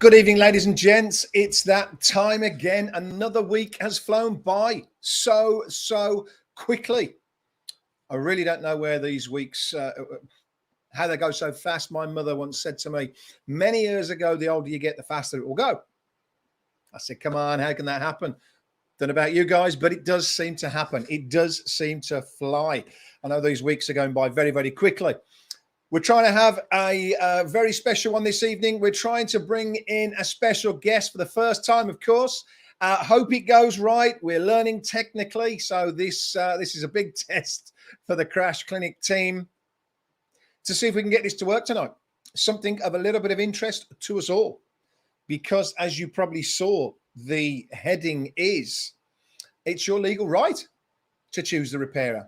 Good evening, ladies and gents. It's that time again. Another week has flown by so quickly. I really don't know where these weeks, how they go so fast. My mother once said to me many years ago, the older you get, the faster it will go. I said, come on, how can that happen? Don't know about you guys, but it does seem to happen. It does seem to fly. I know these weeks are going by very quickly. We're trying to have a very special one this evening. We're trying to bring in a special guest for the first time, of course. Hope it goes right. We're learning technically, so this is a big test for the Crash Clinic team to see if we can get this to work tonight. Something of a little bit of interest to us all, because as you probably saw, the heading is, it's your legal right to choose the repairer.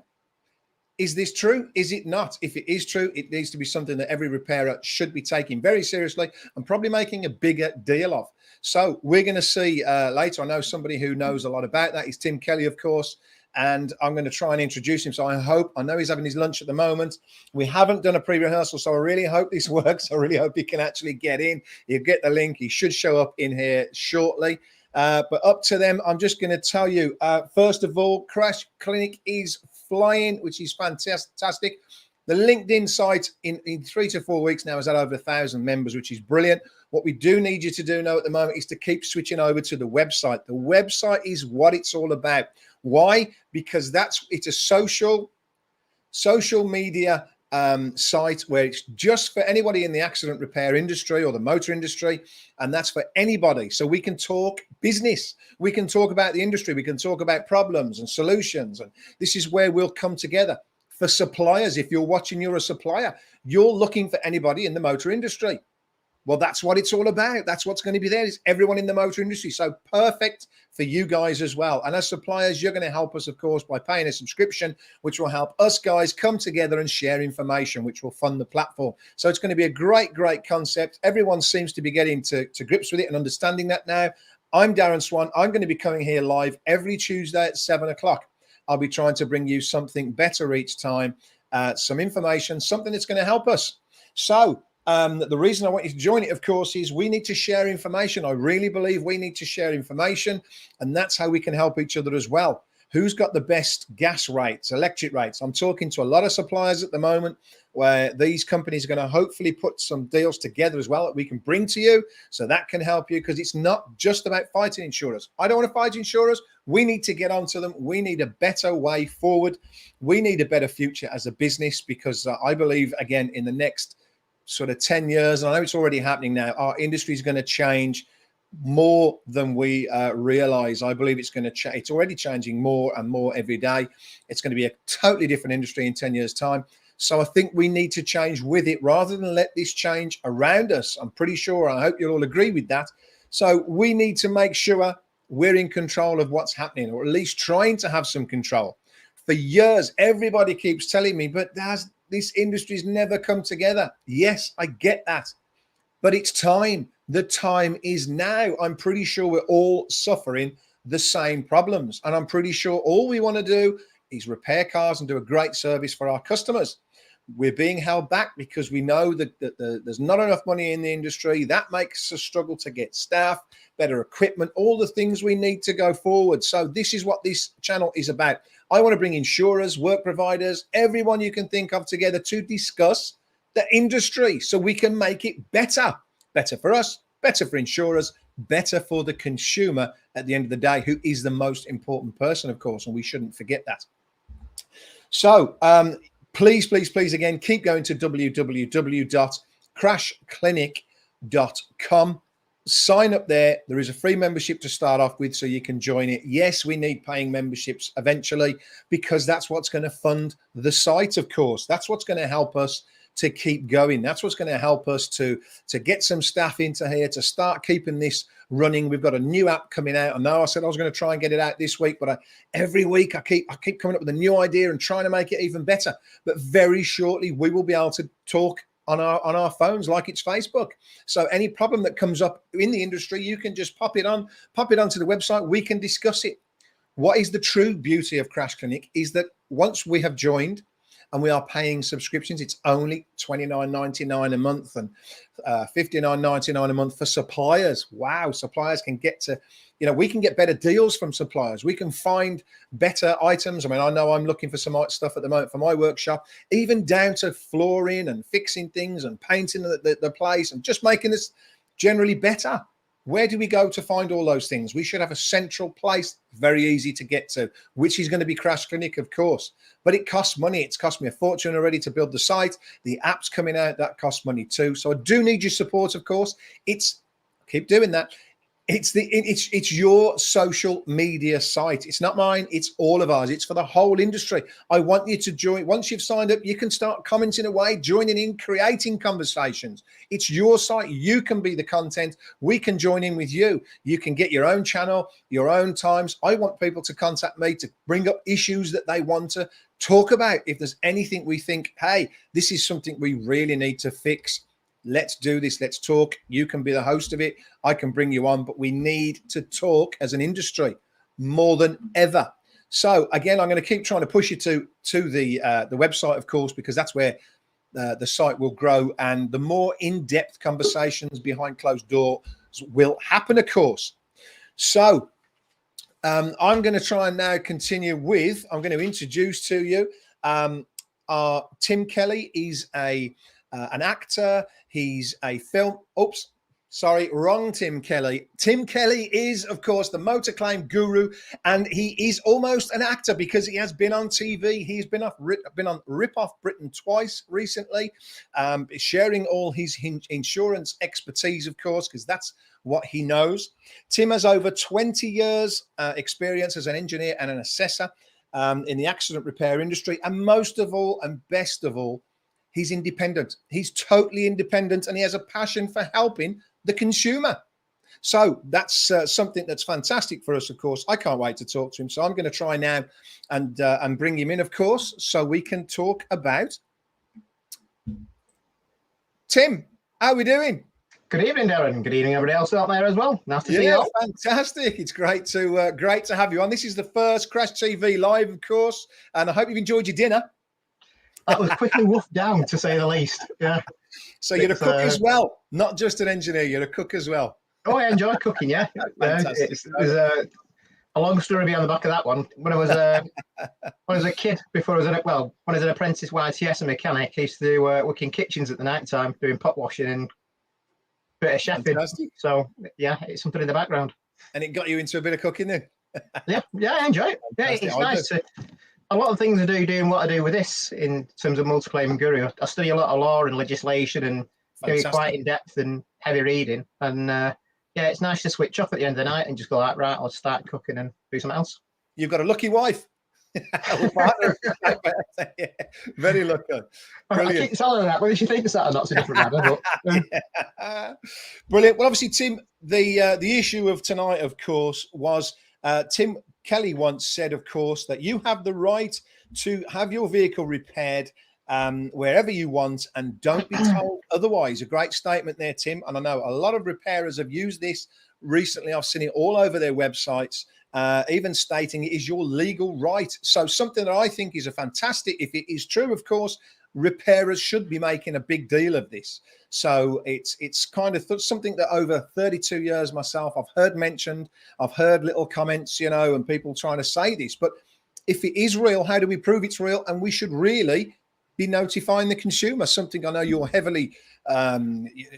Is this true? Is it not? If it is true, it needs to be something that every repairer should be taking very seriously and probably making a bigger deal of. So we're going to see later. I know somebody who knows a lot about that is Tim Kelly, of course, and I'm going to try and introduce him. So I know he's having his lunch at the moment. We haven't done a pre-rehearsal, so I really hope this works. I really hope he can actually get in. He'll get the link. He should show up in here shortly. But up to them, I'm just going to tell you, first of all, Crash Clinic is flying, which is fantastic. The LinkedIn site in 3 to 4 weeks now has had over 1,000 members, which is brilliant. What we do need you to do now at the moment is to keep switching over to the website. The website is what it's all about. Why? Because it's a social media site where it's just for anybody in the accident repair industry or the motor industry, and that's for anybody. So we can talk business, we can talk about the industry, we can talk about problems and solutions, and this is where we'll come together. For suppliers, if you're watching, you're a supplier, you're looking for anybody in the motor industry. Well, that's what it's all about. That's what's going to be there, is everyone in the motor industry. So perfect for you guys as well. And as suppliers, you're going to help us, of course, by paying a subscription, which will help us guys come together and share information, which will fund the platform. So it's going to be a great concept. Everyone seems to be getting to grips with it and understanding that now. I'm Darren Swan. I'm going to be coming here live every Tuesday at 7 o'clock. I'll be trying to bring you something better each time, some information, something that's going to help us. So the reason I want you to join it, of course, is we need to share information. I really believe we need to share information, and that's how we can help each other as well. Who's got the best gas rates, electric rates? I'm talking to a lot of suppliers at the moment where these companies are going to hopefully put some deals together as well that we can bring to you, so that can help you, because it's not just about fighting insurers. I don't want to fight insurers. We need to get onto them. We need a better way forward. We need a better future as a business, because I believe, again, in the next sort of 10 years, and I know it's already happening now, our industry is going to change more than we realize. I believe it's going to change. It's already changing more and more every day. It's going to be a totally different industry in 10 years' time. So I think we need to change with it rather than let this change around us. I'm pretty sure, I hope you'll all agree with that. So we need to make sure we're in control of what's happening, or at least trying to have some control. For years, everybody keeps telling me, but this industry's never come together. Yes, I get that, but it's time. The time is now. I'm pretty sure we're all suffering the same problems, and I'm pretty sure all we want to do is repair cars and do a great service for our customers. We're being held back because we know that there's not enough money in the industry. That makes us struggle to get staff, better equipment, all the things we need to go forward. So this is what this channel is about. I want to bring insurers, work providers, everyone you can think of together to discuss the industry so we can make it better. Better for us, better for insurers, better for the consumer at the end of the day, who is the most important person, of course, and we shouldn't forget that. So please, again, keep going to www.crashclinic.com. Sign up there. There is a free membership to start off with, so you can join it. Yes, we need paying memberships eventually, because that's what's going to fund the site, of course. That's what's going to help us to keep going. That's what's going to help us to get some staff into here, to start keeping this running. We've got a new app coming out. I know I said I was going to try and get it out this week, but every week I keep coming up with a new idea and trying to make it even better. But very shortly, we will be able to talk on our phones like it's Facebook. So any problem that comes up in the industry, you can just pop it onto the website. We can discuss it. What is the true beauty of Crash Clinic is that once we have joined, and we are paying subscriptions. It's only $29.99 a month and $59.99 a month for suppliers. Wow, suppliers can get to, we can get better deals from suppliers. We can find better items. I mean, I know I'm looking for some stuff at the moment for my workshop, even down to flooring and fixing things and painting the place and just making this generally better. Where do we go to find all those things? We should have a central place, very easy to get to, which is going to be Crash Clinic, of course. But it costs money. It's cost me a fortune already to build the site. The app's coming out, that costs money too. So I do need your support, of course. Keep doing that. It's your social media site. It's not mine. It's all of ours. It's for the whole industry. I want you to join. Once you've signed up, you can start commenting away, joining in, creating conversations. It's your site. You can be the content. We can join in with you. You can get your own channel, your own times. I want people to contact me to bring up issues that they want to talk about. If there's anything we think, hey, this is something we really need to fix, let's do this. Let's talk. You can be the host of it. I can bring you on, but we need to talk as an industry more than ever. So again, I'm going to keep trying to push you to the website, of course, because that's where the site will grow, and the more in-depth conversations behind closed doors will happen, of course. So I'm going to try and now continue with. I'm going to introduce to you Tim Kelly. Is an actor. He's a film. Oops, sorry, wrong Tim Kelly. Tim Kelly is, of course, the motor claim guru, and he is almost an actor because he has been on TV. He's been on Rip Off Britain twice recently, sharing all his insurance expertise, of course, because that's what he knows. Tim has over 20 years experience as an engineer and an assessor in the accident repair industry, and most of all, and best of all, he's independent. He's totally independent, and he has a passion for helping the consumer. So that's something that's fantastic for us, of course. I can't wait to talk to him. So I'm going to try now and bring him in, of course, so we can talk about Tim. How are we doing? Good evening, Darren. Good evening, everybody else out there as well. Nice to see you all. Fantastic. It's great to have you on. This is the first Crash TV live, of course, and I hope you've enjoyed your dinner. That was quickly wolfed down, to say the least. Yeah. So you're a cook as well, not just an engineer. You're a cook as well. Oh, I enjoy cooking. Yeah. Fantastic. There's a long story behind the back of that one. When I was a kid, when I was an apprentice YTS and mechanic, I used to do work in kitchens at the night time, doing pot washing and a bit of chefing. Fantastic. So yeah, it's something in the background. And it got you into a bit of cooking then. yeah, I enjoy it. Yeah, it's nice to. A lot of things I do doing what I do with this in terms of multi-claim and guru. I study a lot of law and legislation and quite in depth and heavy reading. And yeah, it's nice to switch off at the end of the night and just go like, right, I'll start cooking and do something else. You've got a lucky wife. Yeah, very lucky. Brilliant. I keep telling her that, whether she thinks that or not, it's a different matter. But, yeah. Brilliant. Well, obviously, Tim, the issue of tonight, of course, was Tim Kelly once said, of course, that you have the right to have your vehicle repaired wherever you want and don't be told otherwise. A great statement there, Tim. And I know a lot of repairers have used this recently. I've seen it all over their websites, even stating it is your legal right. So something that I think is a fantastic, if it is true, of course, repairers should be making a big deal of this. So it's kind of something that over 32 years myself, I've heard mentioned, I've heard little comments, and people trying to say this. But if it is real, how do we prove it's real? And we should really be notifying the consumer, something I know you're heavily,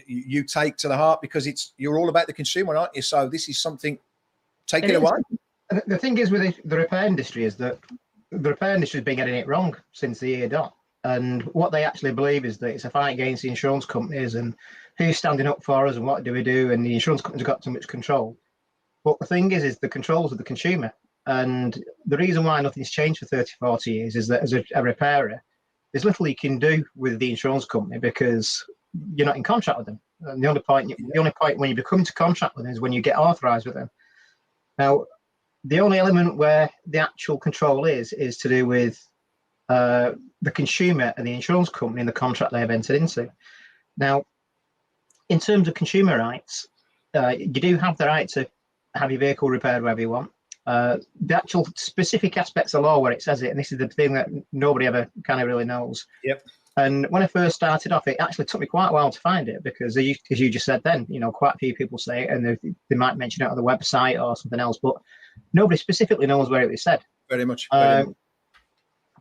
you take to the heart because you're all about the consumer, aren't you? So this is something, take it away. The thing is with the repair industry is that the repair industry has been getting it wrong since the year dot. And what they actually believe is that it's a fight against the insurance companies and who's standing up for us and what do we do, and the insurance companies have got too much control. But the thing is the controls of the consumer. And the reason why nothing's changed for 30, 40 years is that as a repairer, there's little you can do with the insurance company because you're not in contract with them. And the only point when you become into contract with them is when you get authorised with them. Now, the only element where the actual control is to do with the consumer and the insurance company and the contract they have entered into. Now, in terms of consumer rights, you do have the right to have your vehicle repaired wherever you want. The actual specific aspects of law where it says it, and this is the thing that nobody ever kind of really knows. Yep. And when I first started off, it actually took me quite a while to find it because, as you just said then, quite a few people say it, and they might mention it on the website or something else, but nobody specifically knows where it was said. Very much. But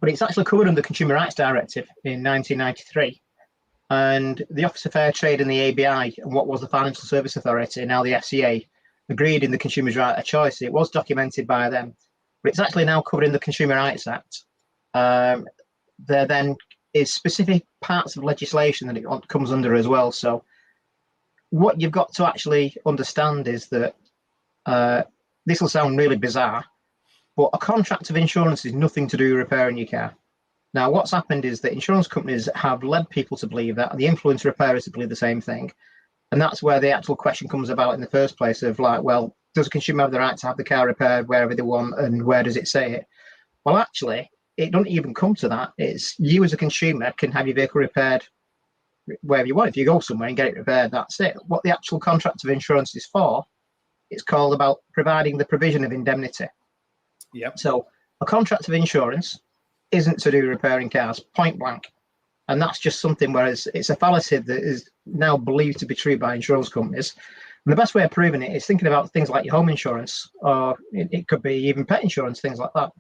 it's actually covered under the Consumer Rights Directive in 1993. And the Office of Fair Trade and the ABI, and what was the Financial Service Authority, now the FCA, agreed in the Consumer's Right of Choice. It was documented by them, but it's actually now covered in the Consumer Rights Act. There then is specific parts of legislation that it comes under as well. So what you've got to actually understand is that this will sound really bizarre, but a contract of insurance is nothing to do with repairing your car. Now, what's happened is that insurance companies have led people to believe that, and the influence repairers to believe the same thing. And that's where the actual question comes about in the first place of like, well, does a consumer have the right to have the car repaired wherever they want, and where does it say it? Well, actually, it doesn't even come to that. It's you as a consumer can have your vehicle repaired wherever you want. If you go somewhere and get it repaired, that's it. What the actual contract of insurance is for, it's called about providing the provision of indemnity. Yep. So a contract of insurance isn't to do repairing cars, point blank. And that's just something where it's a fallacy that is now believed to be true by insurance companies. And the best way of proving it is thinking about things like your home insurance, or it could be even pet insurance, things like that.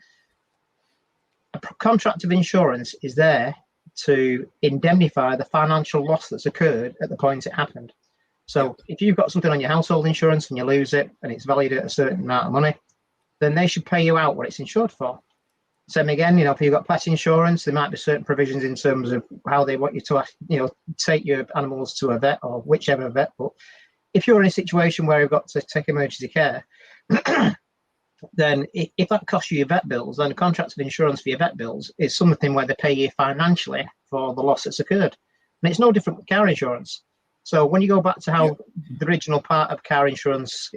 A contract of insurance is there to indemnify the financial loss that's occurred at the point it happened. So if you've got something on your household insurance and you lose it and it's valued at a certain amount of money, then they should pay you out what it's insured for. Same again, if you've got pet insurance, there might be certain provisions in terms of how they want you to, take your animals to a vet or whichever vet. But if you're in a situation where you've got to take emergency care, then if that costs you your vet bills, then a contract of insurance for your vet bills is something where they pay you financially for the loss that's occurred. And it's no different with car insurance. So when you go back to how the original part of car insurance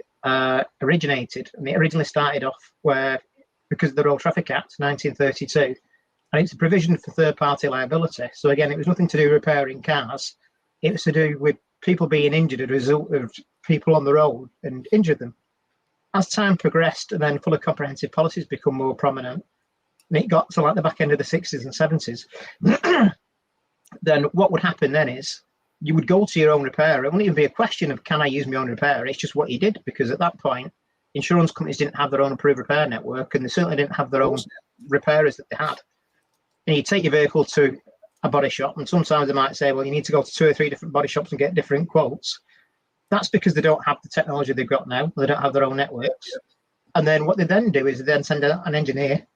originated, and it originally started off because of the Road Traffic Act, 1932, and it's a provision for third-party liability. So again, it was nothing to do with repairing cars. It was to do with people being injured as a result of people on the road and injured them. As time progressed, and then fully comprehensive policies become more prominent, and it got to like the back end of the 60s and 70s, then what would happen then is you would go to your own repairer. It wouldn't even be a question of, can I use my own repairer? It's just what you did, because at that point, insurance companies didn't have their own approved repair network, and they certainly didn't have their own repairers that they had. And you take your vehicle to a body shop, and sometimes they might say, well, you need to go to 2 or 3 different body shops and get different quotes. That's because they don't have the technology they've got now. They don't have their own networks. And then what they then do is they then send an engineer.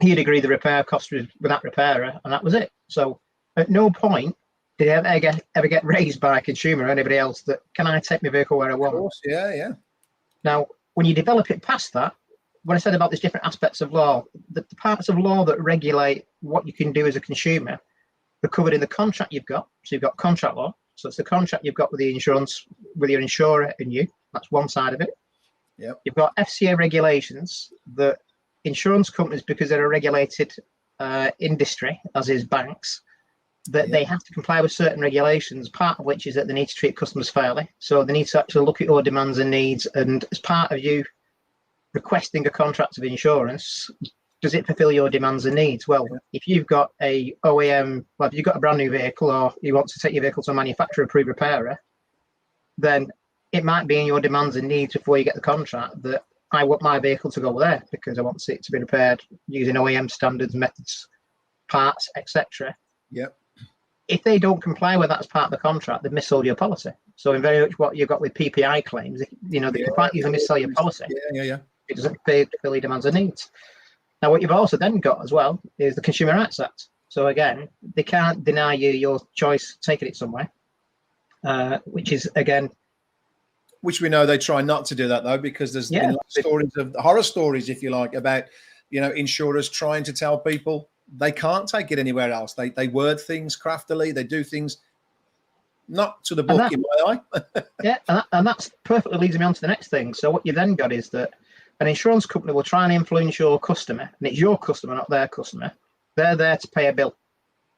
He'd agree the repair cost with that repairer, and that was it. So at no point did it ever get raised by a consumer or anybody else that, can I take my vehicle where I want? Of course, yeah. Now, when you develop it past that, when I said about these different aspects of law, the parts of law that regulate what you can do as a consumer are covered in the contract you've got. So you've got contract law. So it's the contract you've got with the insurance, with your insurer and you. That's one side of it. Yep. You've got FCA regulations that insurance companies, because they're a regulated industry, as is banks, that they have to comply with certain regulations, part of which is that they need to treat customers fairly. So they need to actually look at your demands and needs. And as part of you requesting a contract of insurance, does it fulfill your demands and needs? Well, if you've got if you've got a brand new vehicle, or you want to take your vehicle to a manufacturer approved repairer, then it might be in your demands and needs before you get the contract that I want my vehicle to go there because I want it to be repaired using OEM standards, methods, parts, etc. Yep. If they don't comply with that as part of the contract, they've missold your policy. So in very much what you've got with PPI claims, they can quite easily missell your policy. Yeah. It doesn't fulfill your demands and needs. Now, what you've also then got as well is the Consumer Rights Act. So again, they can't deny you your choice taking it somewhere, which is, again... Which we know they try not to do that, though, because there's been stories of horror stories, if you like, about, insurers trying to tell people they can't take it anywhere else. They word things craftily. They do things not to the book, in my eye. and that's perfectly leads me on to the next thing. So what you then got is that an insurance company will try and influence your customer, and it's your customer, not their customer. They're there to pay a bill.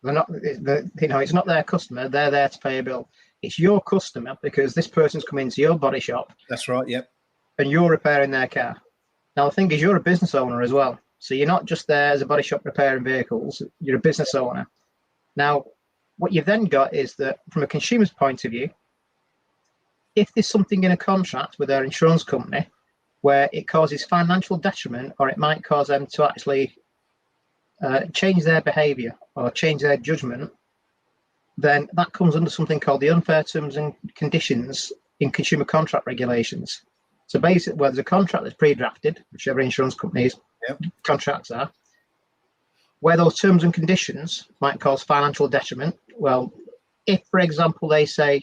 It's not their customer. They're there to pay a bill. It's your customer because this person's come into your body shop. That's right. Yep. And you're repairing their car. Now, the thing is, you're a business owner as well. So you're not just there as a body shop repairing vehicles, you're a business owner. Now, what you've then got is that from a consumer's point of view, if there's something in a contract with their insurance company where it causes financial detriment, or it might cause them to actually change their behaviour or change their judgment, then that comes under something called the unfair terms and conditions in consumer contract regulations. So basically, where there's a contract that's pre-drafted, whichever insurance company's contracts are, where those terms and conditions might cause financial detriment. Well, if, for example, they say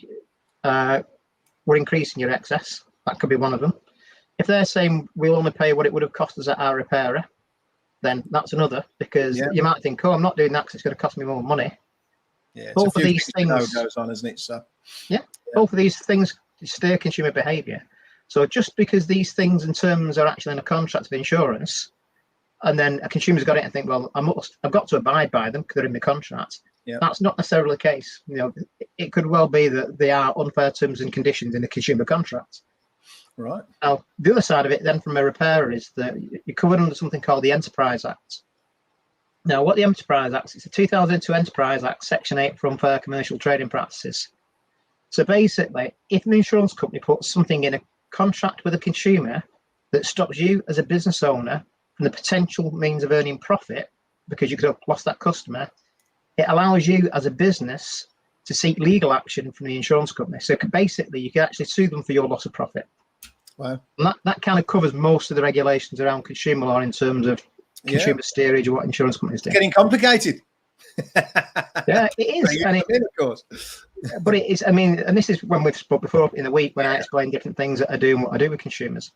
we're increasing your excess, that could be one of them. If they're saying we'll only pay what it would have cost us at our repairer, then that's another, because you might think, oh, I'm not doing that because it's going to cost me more money. Yeah, both of these things goes on, isn't it? So both of these things steer consumer behaviour. So just because these things and terms are actually in a contract of insurance, and then a consumer's got it and think, well, I've got to abide by them because they're in the contract. That's not necessarily the case. You know, it could well be that they are unfair terms and conditions in the consumer contract. Right. Now, the other side of it then from a repairer is that you're covered under something called the Enterprise Act. Now, what the Enterprise Act is, it's a 2002 Enterprise Act, Section 8 for unfair commercial trading practices. So basically, if an insurance company puts something in a contract with a consumer that stops you as a business owner from the potential means of earning profit because you could have lost that customer, it allows you as a business to seek legal action from the insurance company. So basically, you can actually sue them for your loss of profit. Wow. And that kind of covers most of the regulations around consumer law in terms of consumer steerage or what insurance companies do. It's getting complicated. Yeah, it is. And of course. But it is, I mean, and this is when we've spoke before in the week when I explain different things that I do and what I do with consumers.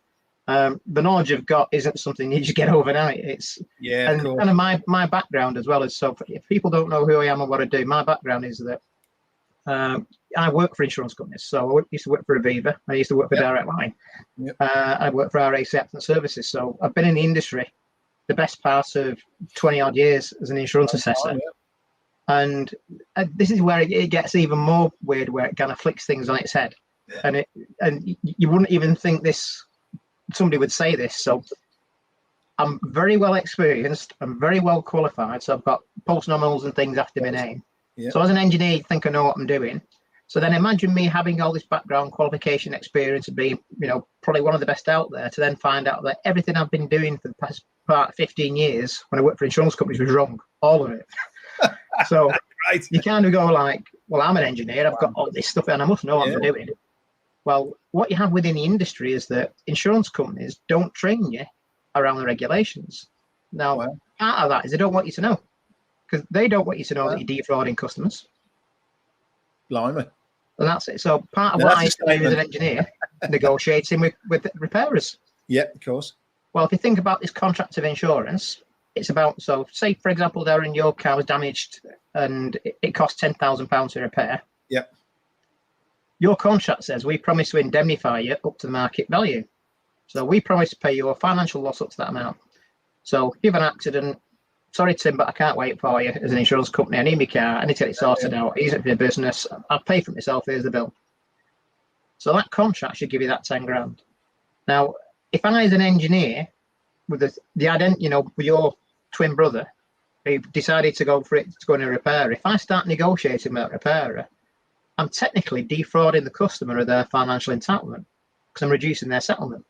The knowledge I've got isn't something you just get overnight. It's and kind of my background as well is, so if people don't know who I am and what I do, my background is that I work for insurance companies. So I used to work for Aviva. I used to work for Direct Line. I work for RA Acceptance Services. So I've been in the industry the best part of 20 odd years as an insurance assessor. And this is where it gets even more weird, where it kind of flicks things on its head. And you wouldn't even think somebody would say this. So I'm very well experienced. I'm very well qualified. So I've got post-nominals and things after my name. So as an engineer, you think I know what I'm doing. So then imagine me having all this background, qualification, experience, and being, probably one of the best out there, to then find out that everything I've been doing for the past 15 years when I worked for insurance companies was wrong, all of it. So you kind of go like, well, I'm an engineer, I've got all this stuff and I must know what I'm doing. Well, what you have within the industry is that insurance companies don't train you around the regulations. Now, part of that is they don't want you to know, because they don't want you to know that you're defrauding customers. Blimey. And that's it. So part of what I do as an engineer, negotiating with repairers. Yeah, of course. Well, if you think about this contract of insurance, it's about, so say, for example, Darren, your car was damaged and it cost £10,000 to repair. Yep. Your contract says we promise to indemnify you up to the market value. So we promise to pay you a financial loss up to that amount. So if you have an accident, sorry, Tim, but I can't wait for you as an insurance company. I need my car. I need to get it sorted out. Ease it for your business. I'll pay for it myself. Here's the bill. So that contract should give you that 10 grand. Now, if I, as an engineer, with with your twin brother, who decided to go for it, to go in a repair, if I start negotiating with that repairer, I'm technically defrauding the customer of their financial entitlement because I'm reducing their settlement.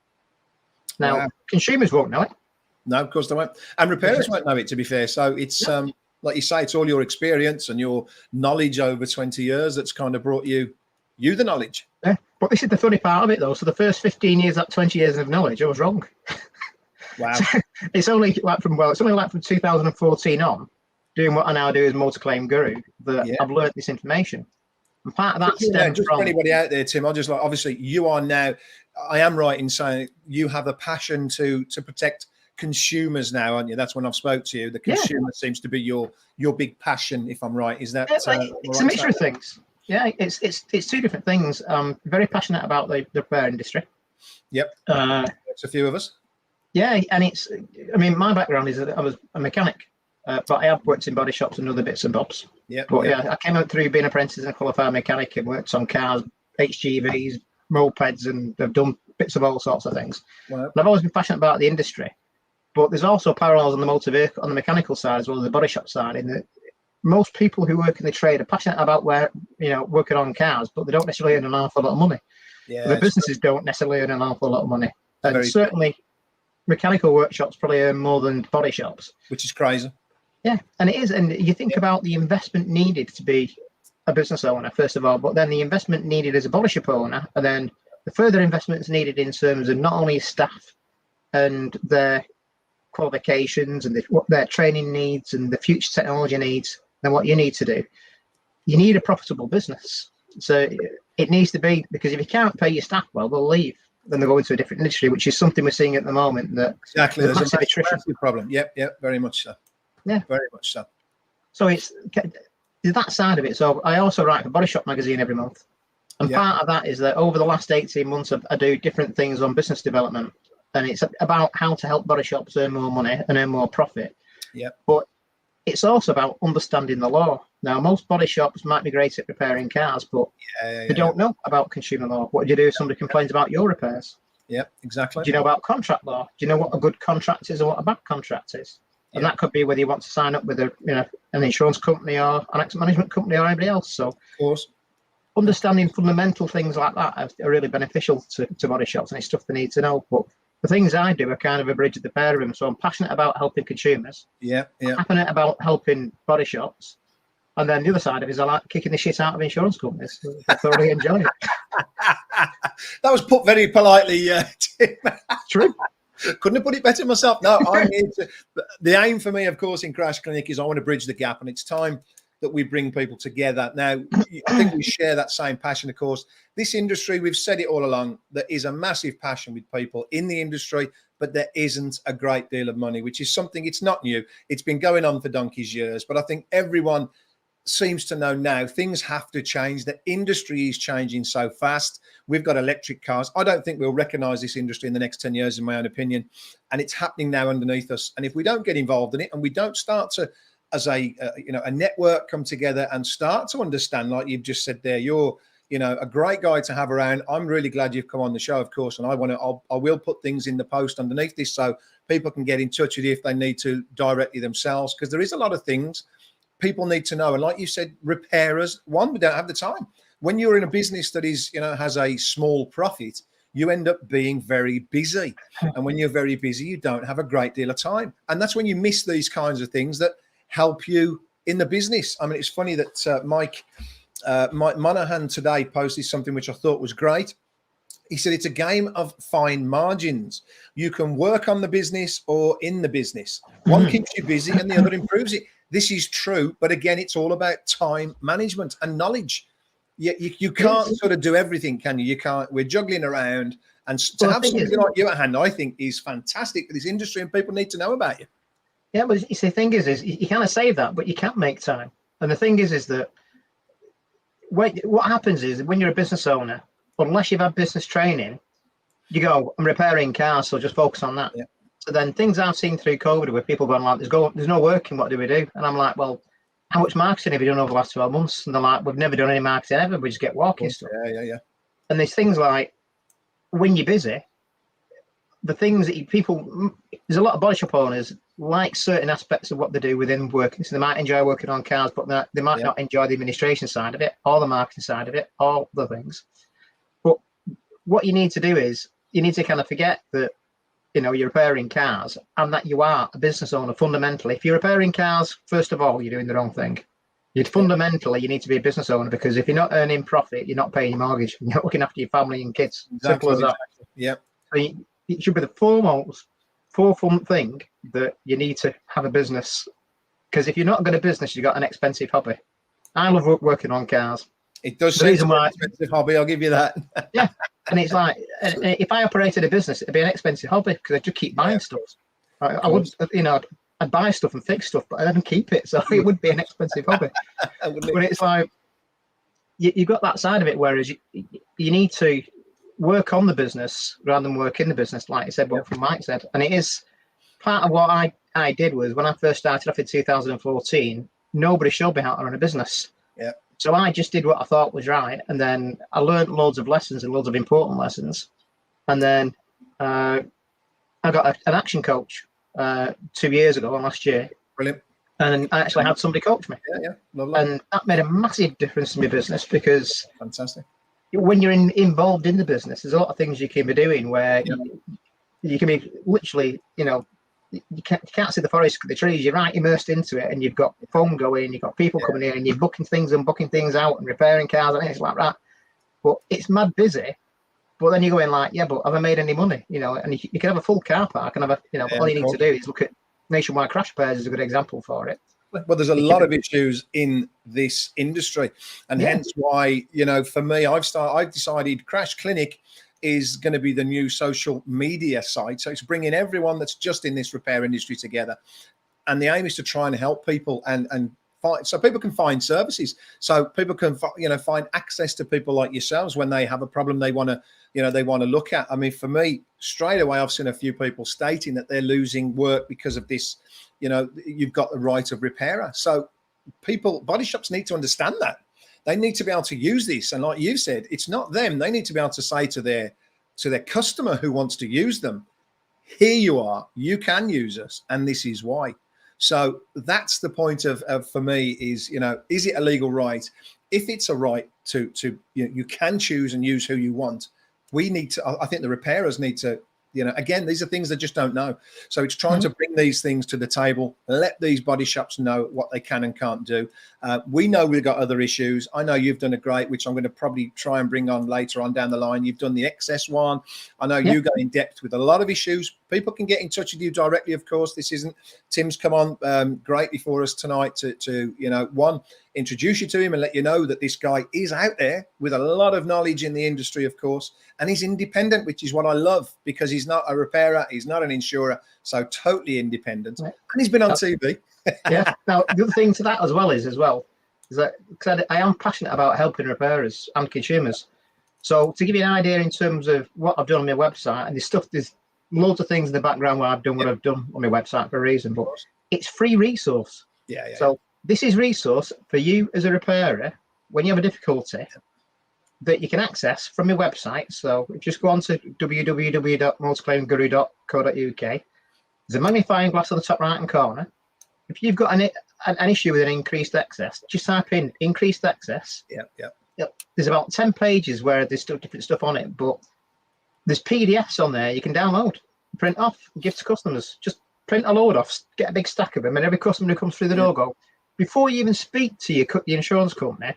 Now, consumers won't know it. No, of course they won't. And repairers won't know it, to be fair. So it's, like you say, it's all your experience and your knowledge over 20 years that's kind of brought you the knowledge. Yeah, but this is the funny part of it, though. So the first 15 years, that 20 years of knowledge, I was wrong. Wow. So it's only like from 2014 on, doing what I now do as motor claim guru, that I've learned this information. And part of that stems just from... for anybody out there, Tim, I'll just like, obviously you are now, I am right in saying you have a passion to protect consumers now, aren't you? That's when I've spoke to you. The consumer seems to be your big passion, if I'm right. Is that it's a mixture of things? Yeah, it's two different things. I'm very passionate about the repair industry. Yep. It's a few of us. Yeah, and my background is that I was a mechanic, but I have worked in body shops and other bits and bobs. Yeah. But I came out through being an apprentice and a qualified mechanic and worked on cars, HGVs, mopeds, and I've done bits of all sorts of things. Wow. And I've always been passionate about the industry, but there's also parallels on the motor vehicle, on the mechanical side as well as the body shop side. In that most people who work in the trade are passionate about working on cars, but they don't necessarily earn an awful lot of money. Yeah, The businesses don't necessarily earn an awful lot of money, and very certainly mechanical workshops probably earn more than body shops. which is crazy. Yeah, and it is. And you think about the investment needed to be a business owner, first of all, but then the investment needed as a body shop owner, and then the further investments needed in terms of not only staff and their qualifications and what their training needs and the future technology needs, then what you need to do. You need a profitable business. So it needs to be, because if you can't pay your staff well, they'll leave. Then they'll go into a different industry, which is something we're seeing at the moment. That Exactly. There's a massive attrition problem. Yep, very much so. Yeah. Very much so. So it's that side of it. So I also write for Body Shop magazine every month. And part of that is that over the last 18 months, I do different things on business development. And it's about how to help body shops earn more money and earn more profit. Yeah. But it's also about understanding the law. Now, most body shops might be great at repairing cars, but they don't know about consumer law. What do you do if somebody complains about your repairs? Yeah, exactly. Do you know about contract law? Do you know what a good contract is and what a bad contract is? And that could be whether you want to sign up with an insurance company or an asset management company or anybody else. So, of course, understanding fundamental things like that are really beneficial to body shops, and it's stuff they need to know. But the things I do are kind of a bridge of the pair of them. So I'm passionate about helping consumers. Passionate about helping body shops. And then the other side of it is I like kicking the shit out of insurance companies. I thoroughly enjoy it. That was put very politely, Tim. True. Couldn't have put it better myself. No, I'm here to. The aim for me, of course, in Crash Clinic is I want to bridge the gap, and it's time that we bring people together. Now, I think we share that same passion, of course. This industry, we've said it all along, there is a massive passion with people in the industry, but there isn't a great deal of money, which is something, it's not new. It's been going on for donkey's years, but I think everyone seems to know now things have to change. The industry is changing so fast. We've got electric cars. I don't think we'll recognize this industry in the next 10 years, in my own opinion. And it's happening now underneath us. And if we don't get involved in it and we don't start to, as a network, come together and start to understand, like you've just said there, you're, a great guy to have around. I'm really glad you've come on the show, of course. And I will put things in the post underneath this so people can get in touch with you if they need to directly themselves, because there is a lot of things people need to know. And like you said, repairers, we don't have the time. When you're in a business that is, has a small profit, you end up being very busy. And when you're very busy, you don't have a great deal of time. And that's when you miss these kinds of things that help you in the business. I mean, it's funny that Mike Monaghan today posted something which I thought was great. He said, it's a game of fine margins. You can work on the business or in the business. One keeps you busy and the other improves it. This is true, but again, it's all about time management and knowledge. You can't sort of do everything, can you? You can't. We're juggling around, and to have somebody like you at hand, I think, is fantastic for this industry, and people need to know about you. Yeah, but you see, the thing is you kind of say that, but you can't make time. And the thing is that what happens is when you're a business owner, unless you've had business training, you go, I'm repairing cars, so just focus on that. Yeah. So then things I've seen through COVID where people going like, there's no working, what do we do? And I'm like, well, how much marketing have you done over the last 12 months? And they're like, we've never done any marketing ever. We just get walking stuff. Yeah. And there's things like, when you're busy, the things that there's a lot of body shop owners like certain aspects of what they do within working. So they might enjoy working on cars, but they might not enjoy the administration side of it or the marketing side of it, all the things. But what you need to do is you need to kind of forget that, you're repairing cars and that you are a business owner fundamentally. If you're repairing cars, first of all, you're doing the wrong thing. You need to be a business owner, because if you're not earning profit, you're not paying your mortgage. You're not looking after your family and kids. Simple as that. Yeah. So it should be the forefront thing that you need to have a business, because if you're not got a business, you've got an expensive hobby. I love working on cars. It does seem to be an expensive hobby, I'll give you that. Yeah. And it's like, if I operated a business, it'd be an expensive hobby because I just keep buying stuff. I would, I'd buy stuff and fix stuff, but I didn't keep it. So it would be an expensive hobby. But it's like, you've got that side of it, whereas you need to work on the business rather than work in the business, like you said, what from Mike said. And it is part of what I did was when I first started off in 2014, nobody showed me how to run a business. Yeah. So I just did what I thought was right. And then I learned loads of lessons and loads of important lessons. And then I got an action coach 2 years ago, last year. Brilliant. And I actually had somebody coach me. Yeah, lovely. And that made a massive difference to my business, because Fantastic. when you're involved in the business, there's a lot of things you can be doing where you can be literally, you can't see the forest for the trees. You're right immersed into it, and you've got phone going, you've got people coming in, and you're booking things out and repairing cars and things like that. But it's mad busy. But then you're going like, yeah, but have I made any money? And you can have a full car park and have all you need to do is look at Nationwide Crash Repairs is a good example for it. Well, there's a lot of issues in this industry, and hence why, for me, I've decided Crash Clinic is going to be the new social media site. So it's bringing everyone that's just in this repair industry together, and the aim is to try and help people and find, so people can find services, so people can find access to people like yourselves when they have a problem they want to look at. I mean, for me, straight away, I've seen a few people stating that they're losing work because of this. You've got the right of repairer. So body shops need to understand that. They need to be able to use this. And like you said, it's not them. They need to be able to say to their customer who wants to use them, here you are, you can use us, and this is why. So that's the point of for me is, is it a legal right? If it's a right to you can choose and use who you want, we need to, I think the repairers need to, again, these are things they just don't know. So it's trying to bring these things to the table, let these body shops know what they can and can't do. We know we've got other issues. I know you've done a great, which I'm going to probably try and bring on later on down the line. You've done the excess one. I know you go in depth with a lot of issues. People can get in touch with you directly, of course. This isn't, Tim's come on greatly for us tonight to one, introduce you to him and let you know that this guy is out there with a lot of knowledge in the industry, of course, and he's independent, which is what I love, because he's not a repairer, he's not an insurer, so totally independent, and he's been on TV. Yeah. Now, the other thing to that as well is that because I am passionate about helping repairers and consumers. So to give you an idea in terms of what I've done on my website, and there's loads of things in the background where I've done what I've done on my website for a reason, but it's free resource. So this is resource for you as a repairer when you have a difficulty that you can access from your website. So if you just go on to www.multiclaimguru.co.uk, there's a magnifying glass on the top right hand corner. If you've got an issue with an increased excess, just type in increased excess. There's about 10 pages where there's still different stuff on it, but there's PDFs on there you can download, print off, and give to customers. Just print a load off, get a big stack of them, and every customer who comes through the door go, before you even speak to your insurance company,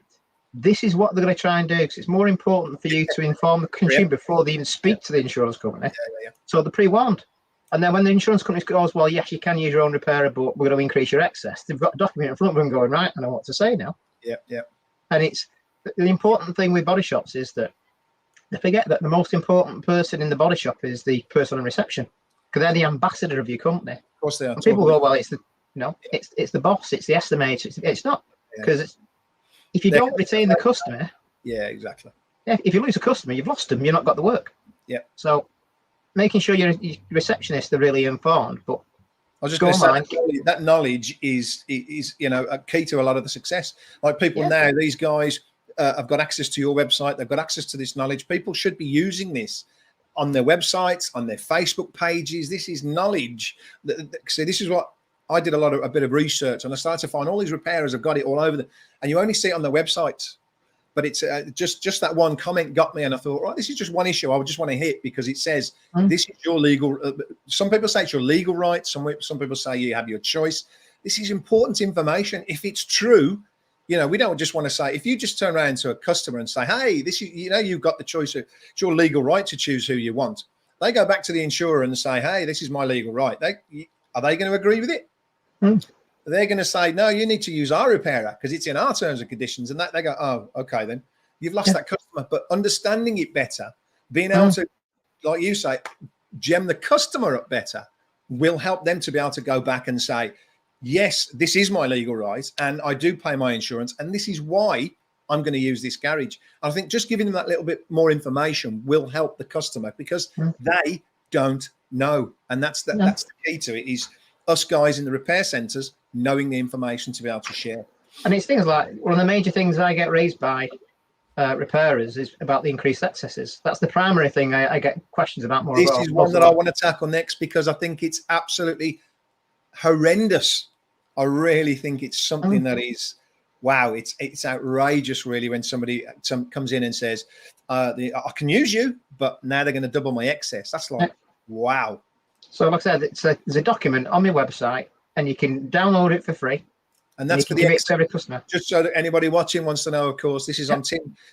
this is what they're going to try and do, because it's more important for you to inform the consumer before they even speak to the insurance company. So they're pre-warned. And then when the insurance company goes, well, yes, you can use your own repairer, but we're going to increase your excess, they've got a document in front of them going, right, I know what to say now. And it's the important thing with body shops is that they forget that the most important person in the body shop is the person in reception, because they're the ambassador of your company. Of course they are. And people go, well, it's the it's the boss, it's the estimator. It's not, because if you don't retain the customer, if you lose a customer, you've lost them. You've not got the work. So making sure your receptionists are really informed. But I was just going to say that knowledge is a key to a lot of the success. Like people now, these guys have got access to your website. They've got access to this knowledge. People should be using this on their websites, on their Facebook pages. This is knowledge. See, this is what I did a bit of research, and I started to find all these repairers have got it all over them, and you only see it on their websites. But it's just that one comment got me, and I thought, right, this is just one issue I would just want to hit, because it says this is your legal. Some people say it's your legal right. Some people say you have your choice. This is important information. If it's true, we don't just want to say, if you just turn around to a customer and say, hey, this is, you've got the choice. It's your legal right to choose who you want. They go back to the insurer and say, hey, this is my legal right. Are they going to agree with it? They're going to say, no, you need to use our repairer because it's in our terms and conditions. And that they go, oh, okay, then you've lost that customer. But understanding it better, being able to, like you say, gem the customer up better will help them to be able to go back and say, yes, this is my legal right, and I do pay my insurance, and this is why I'm going to use this garage. I think just giving them that little bit more information will help the customer, because they don't know. And that's the key to it, is us guys in the repair centres knowing the information to be able to share. And it's things like, one of the major things I get raised by repairers is about the increased excesses. That's the primary thing I get questions about more. This is one that I want to tackle next because I think it's absolutely horrendous. I really think it's something that is, wow, it's outrageous, really, when somebody comes in and says, I can use you, but now they're going to double my excess. That's like, wow. So like I said, there's a document on my website, and you can download it for free. And that's for the every customer. Just so that anybody watching wants to know, of course, this is on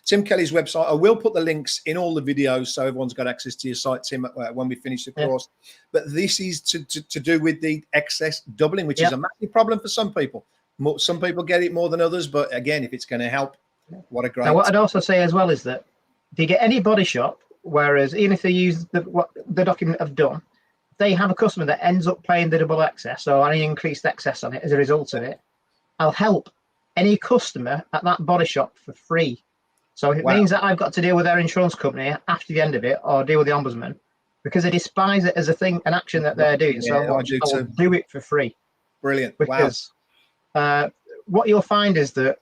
Tim Kelly's website. I will put the links in all the videos so everyone's got access to your site, Tim, when we finish the course. But this is to do with the excess doubling, which is a massive problem for some people. Some people get it more than others, but again, if it's going to help, what a great. Now, what I'd also say as well is that if you get any body shop, whereas even if they use what the document have done, they have a customer that ends up paying the double excess or any increased excess on it as a result of it, I'll help any customer at that body shop for free. So if it means that I've got to deal with their insurance company after the end of it, or deal with the ombudsman, because they despise it as an action that they're doing. So I will do it for free. Brilliant. Because what you'll find is that,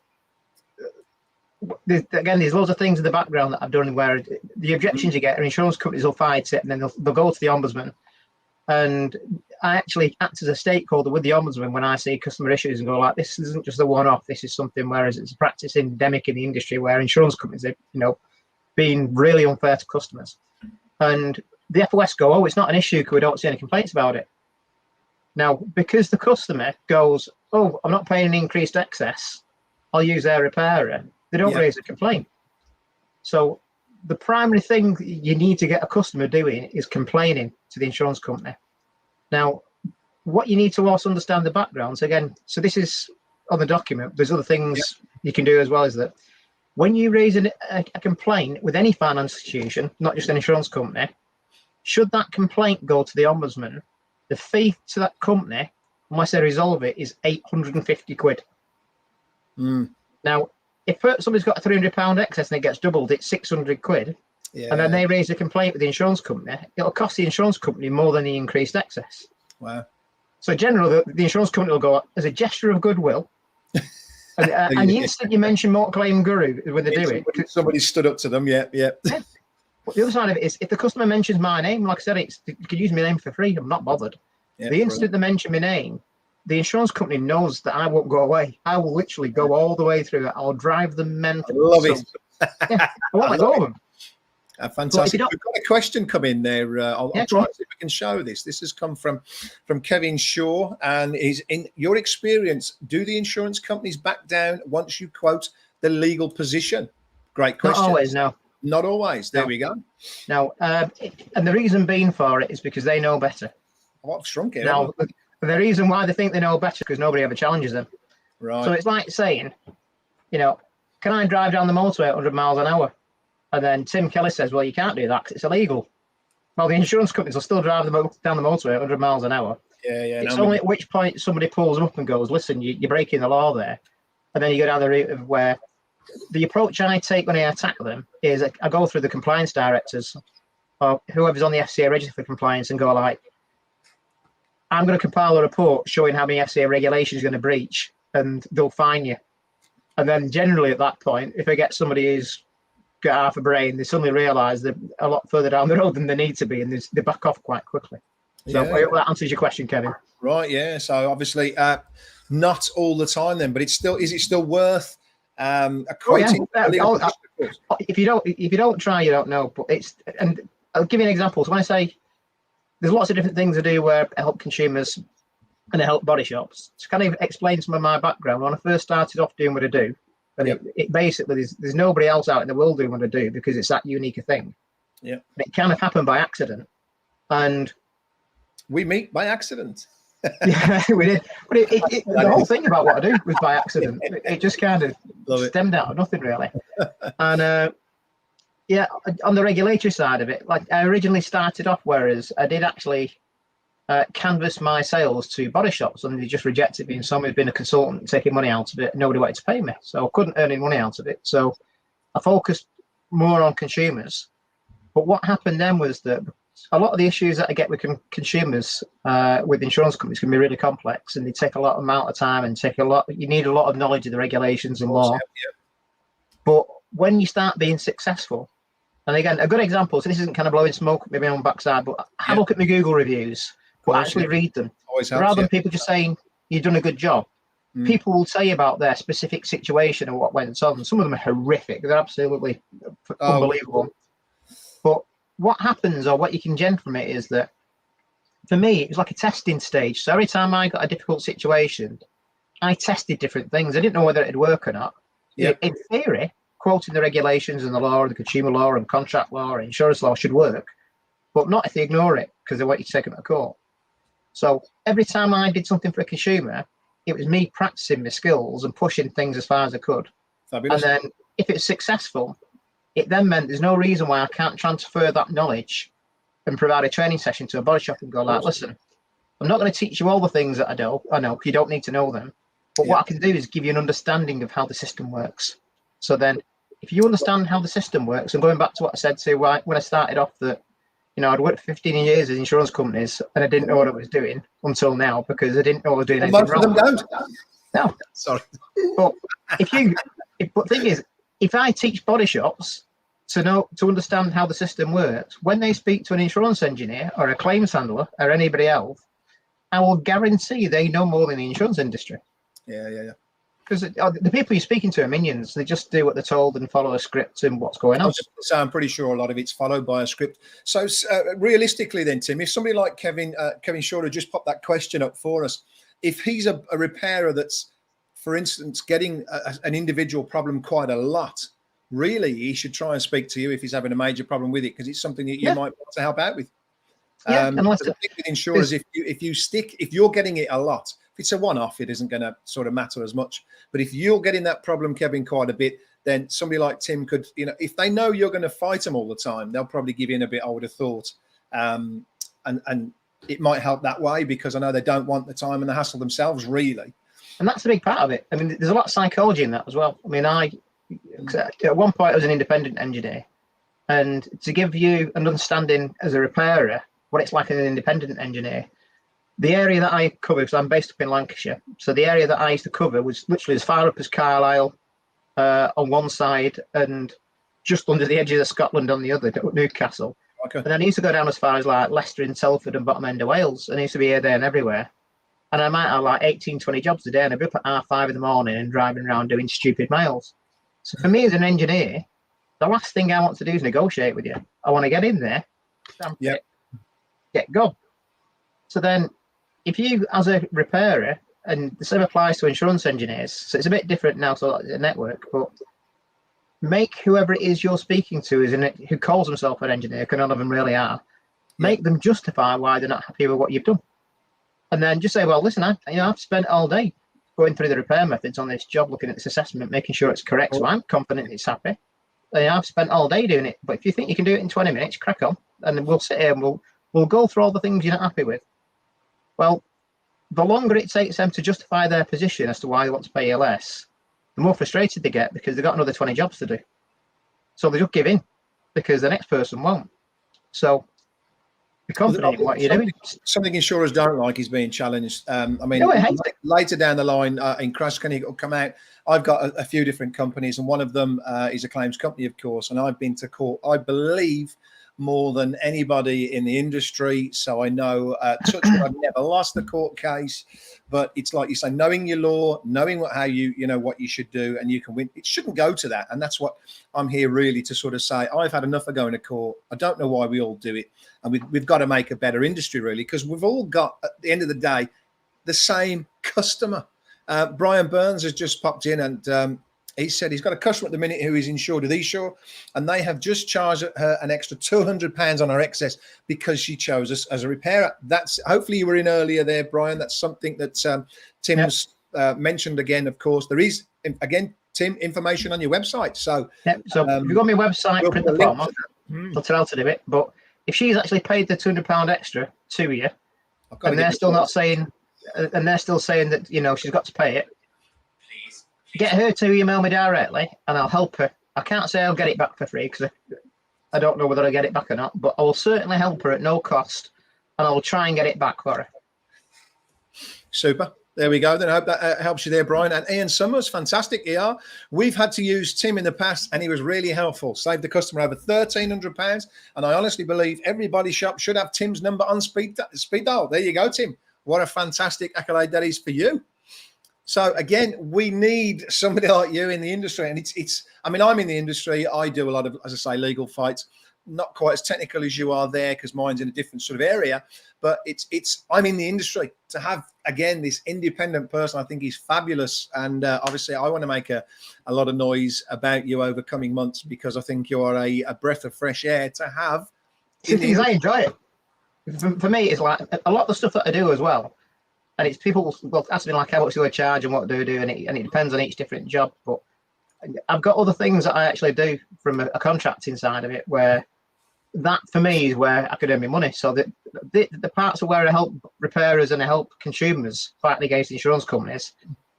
again, there's loads of things in the background that I've done where the objections you get, insurance companies will fight it, and then they'll go to the ombudsman. And I actually act as a stakeholder with the ombudsman when I see customer issues and go like, this isn't just a one-off. This is something, whereas it's a practice endemic in the industry where insurance companies are, being really unfair to customers. And the FOS go, oh, it's not an issue because we don't see any complaints about it. Now, because the customer goes, oh, I'm not paying an increased excess, I'll use their repairer, they don't raise a complaint. So the primary thing you need to get a customer doing is complaining to the insurance company. Now, what you need to also understand the backgrounds, again, so this is on the document, there's other things you can do as well, is that when you raise a complaint with any finance institution, not just an insurance company, should that complaint go to the ombudsman, the fee to that company, unless they resolve it, is 850 quid. Now, if somebody's got a £300 excess and it gets doubled, it's 600 quid. And then they raise a complaint with the insurance company, it'll cost the insurance company more than the increased excess. Wow. So generally, the insurance company will go, as a gesture of goodwill, and the instant you mention Motor Claim Guru when they do it. Somebody stood up to them, But the other side of it is, if the customer mentions my name, like I said, you can use my name for free, I'm not bothered. The instant they mention my name, the insurance company knows that I won't go away. I will literally go all the way through it. I'll drive them mental. I love it. I won't let go of them. Fantastic. We've got a question come in there. I'll try to see if we can show this. This has come from Kevin Shaw, and is, in your experience, do the insurance companies back down once you quote the legal position? Great question. Not always, no. Not always. There we go. No, and the reason being for it is because they know better. Oh, I've shrunk it. Now, the reason why they think they know better is because nobody ever challenges them. Right. So it's like saying, can I drive down the motorway at 100 miles an hour? And then Tim Kelly says, well, you can't do that because it's illegal. Well, the insurance companies will still drive down the motorway at 100 miles an hour. It's only at which point somebody pulls them up and goes, listen, you're breaking the law there. And then you go down the route of where the approach I take when I attack them is I go through the compliance directors or whoever's on the FCA register for compliance and go like, I'm going to compile a report showing how many FCA regulations you're going to breach, and they'll fine you. And then generally at that point, if I get somebody who's got half a brain, they suddenly realise they're a lot further down the road than they need to be, and they back off quite quickly. So I hope that answers your question, Kevin. Right, yeah. So obviously not all the time then, but is it still worth equating? If you don't try, you don't know. But and I'll give you an example. So when I say there's lots of different things I do where I help consumers and I help body shops, to kind of explain some of my background, when I first started off doing what I do, and it basically there's nobody else out in the world doing what I do because it's that unique a thing. Yeah, it kind of happened by accident, and we meet by accident. Yeah, we did. But the whole thing about what I do was by accident. It just kind of stemmed out of nothing, really. And on the regulatory side of it, like I originally started off, whereas I did actually canvass my sales to body shops, and they just rejected me. And somebody's been a consultant taking money out of it, nobody wanted to pay me, so I couldn't earn any money out of it. So I focused more on consumers. But what happened then was that a lot of the issues that I get with consumers with insurance companies can be really complex, and they take a lot amount of time and you need a lot of knowledge of the regulations and law. But when you start being successful, and again, a good example, so this isn't kind of blowing smoke at my own backside, but have a look at my Google reviews, but actually read them. Always helps, rather than people just saying, you've done a good job. People will say about their specific situation and what went on. Some of them are horrific. They're absolutely unbelievable. But what happens, or what you can gen from it, is that for me, it was like a testing stage. So every time I got a difficult situation, I tested different things. I didn't know whether it'd work or not. Yeah. In theory, quoting the regulations and the law and the consumer law and contract law and insurance law should work, but not if they ignore it because they want you to take them to court. So every time I did something for a consumer, it was me practicing my skills and pushing things as far as I could. Fabulous. And then if it's successful, it then meant there's no reason why I can't transfer that knowledge and provide a training session to a body shop and go like, listen, I'm not going to teach you all the things that I know, you don't need to know them. But what I can do is give you an understanding of how the system works. So then if you understand how the system works, and going back to what I said to when I started off, that I'd worked for 15 years in insurance companies and I didn't know what I was doing until now, because I didn't know I was doing anything wrong. Most of them don't. No. Sorry. But but the thing is, if I teach body shops to understand how the system works, when they speak to an insurance engineer or a claims handler or anybody else, I will guarantee they know more than the insurance industry. Yeah. Because the people you're speaking to are minions. They just do what they're told and follow a script and what's going on. So I'm pretty sure a lot of it's followed by a script. So realistically then, Tim, if somebody like Kevin Shorter just popped that question up for us, if he's a repairer that's, for instance, getting an individual problem quite a lot, really, he should try and speak to you if he's having a major problem with it, because it's something that you might want to help out with. Unless the thing with insurers, if you're getting it a lot, if it's a one-off, it isn't going to sort of matter as much. But if you're getting that problem, Kevin, quite a bit, then somebody like Tim could, if they know you're going to fight them all the time, they'll probably give in a bit, I would have thought. And it might help that way, because I know they don't want the time and the hassle themselves, really. And that's a big part of it. I mean, there's a lot of psychology in that as well. I mean, at one point I was an independent engineer, and to give you an understanding as a repairer what it's like as an independent engineer, the area that I cover, because I'm based up in Lancashire, so the area that I used to cover was literally as far up as Carlisle on one side and just under the edges of Scotland on the other, Newcastle. Okay. And then I used to go down as far as like Leicester and Telford and bottom end of Wales, and I used to be here, there and everywhere. And I might have like 18, 20 jobs a day, and I'd be up at 5:30 in the morning and driving around doing stupid miles. So for me as an engineer, the last thing I want to do is negotiate with you. I want to get in there, stamp it, get go. So then if you, as a repairer, and the same applies to insurance engineers, so it's a bit different now, so it's a network, but make whoever it is you're speaking to who calls himself an engineer, because none of them really are, make them justify why they're not happy with what you've done. And then just say, well, listen, I've spent all day going through the repair methods on this job, looking at this assessment, making sure it's correct, so I'm confident it's happy. And I've spent all day doing it, but if you think you can do it in 20 minutes, crack on, and we'll sit here and we'll go through all the things you're not happy with. Well, the longer it takes them to justify their position as to why they want to pay you less, the more frustrated they get, because they've got another 20 jobs to do. So they just give in, because the next person won't. So be confident in what you're doing. Something insurers don't like is being challenged. I mean, later down the line in Crash Can It come out, I've got a few different companies, and one of them is a claims company, of course, and I've been to court, I believe, more than anybody in the industry. So I know, touch wood, I've never lost a court case, but it's like you say, knowing your law, knowing what you should do, and you can win. It shouldn't go to that. And that's what I'm here really to sort of say. I've had enough of going to court. I don't know why we all do it. And we've got to make a better industry, really, because we've all got, at the end of the day, the same customer. Brian Burns has just popped in, and he said he's got a customer at the minute who is insured with eSure, and they have just charged her an extra £200 on her excess because she chose us as a repairer. That's, hopefully you were in earlier there, Brian. That's something that Tim's mentioned again. Of course, there is, again, Tim, information on your website. So, so if you go on my website, print the form off, I'll tell her to do it. But if she's actually paid the £200 extra to you, and they're still not saying, and they're still saying that she's got to pay it, get her to email me directly, and I'll help her. I can't say I'll get it back for free, because I don't know whether I get it back or not, but I will certainly help her at no cost, and I will try and get it back for her. Super. There we go. Then I hope that helps you there, Brian. And Ian Summers, fantastic. ER. We've had to use Tim in the past, and he was really helpful. Saved the customer over £1,300. And I honestly believe every body shop should have Tim's number on speed dial. There you go, Tim. What a fantastic accolade that is for you. So again, we need somebody like you in the industry. And it's. I mean, I'm in the industry. I do a lot of, as I say, legal fights. Not quite as technical as you are there, because mine's in a different sort of area, but I'm in the industry. To have, again, this independent person, I think he's fabulous. And obviously I want to make a lot of noise about you over coming months, because I think you are a breath of fresh air to have. I enjoy it. For me, it's like a lot of the stuff that I do as well. And it's people will ask me like, how much do I charge and what do I do? And it depends on each different job. But I've got other things that I actually do from a contracting side of it, where that for me is where I could earn my money. So the parts of where I help repairers and I help consumers fighting against insurance companies,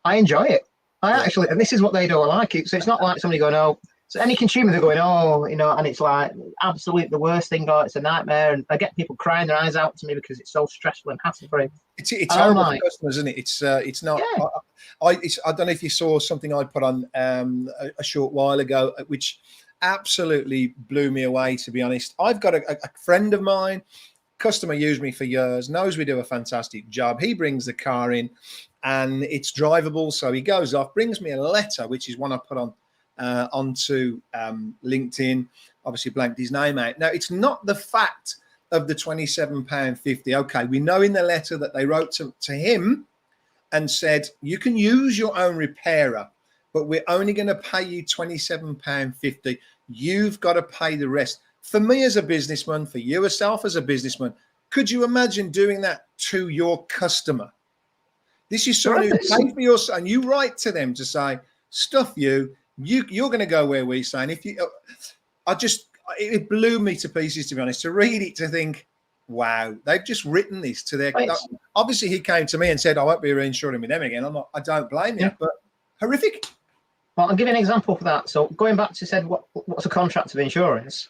I enjoy it. I actually, and this is what they don't like it. So it's not like somebody going, oh, so any consumers are going, oh, you know, and it's like absolutely the worst thing. Oh, it's a nightmare. And I get people crying their eyes out to me because it's so stressful and hassle-free. It's horrible for customers, isn't it? It's not. Yeah. I don't know if you saw something I put on a short while ago, which absolutely blew me away, to be honest. I've got a friend of mine, customer used me for years, knows we do a fantastic job. He brings the car in and it's drivable. So he goes off, brings me a letter, which is one I put on onto LinkedIn, obviously blanked his name out. Now, it's not the fact of the £27.50. Okay, we know in the letter that they wrote to him and said, you can use your own repairer, but we're only going to pay you £27.50. You've got to pay the rest. For me as a businessman, for you yourself as a businessman, could you imagine doing that to your customer? This is someone who paid for your, and you write to them to say, stuff you're going to go where we say. And if you, it blew me to pieces, to be honest, to read it, to think, wow, they've just written this to their. Obviously, he came to me and said, I won't be reinsuring with them again. I don't blame you, but horrific. Well, I'll give you an example for that. So going back to said, what's a contract of insurance?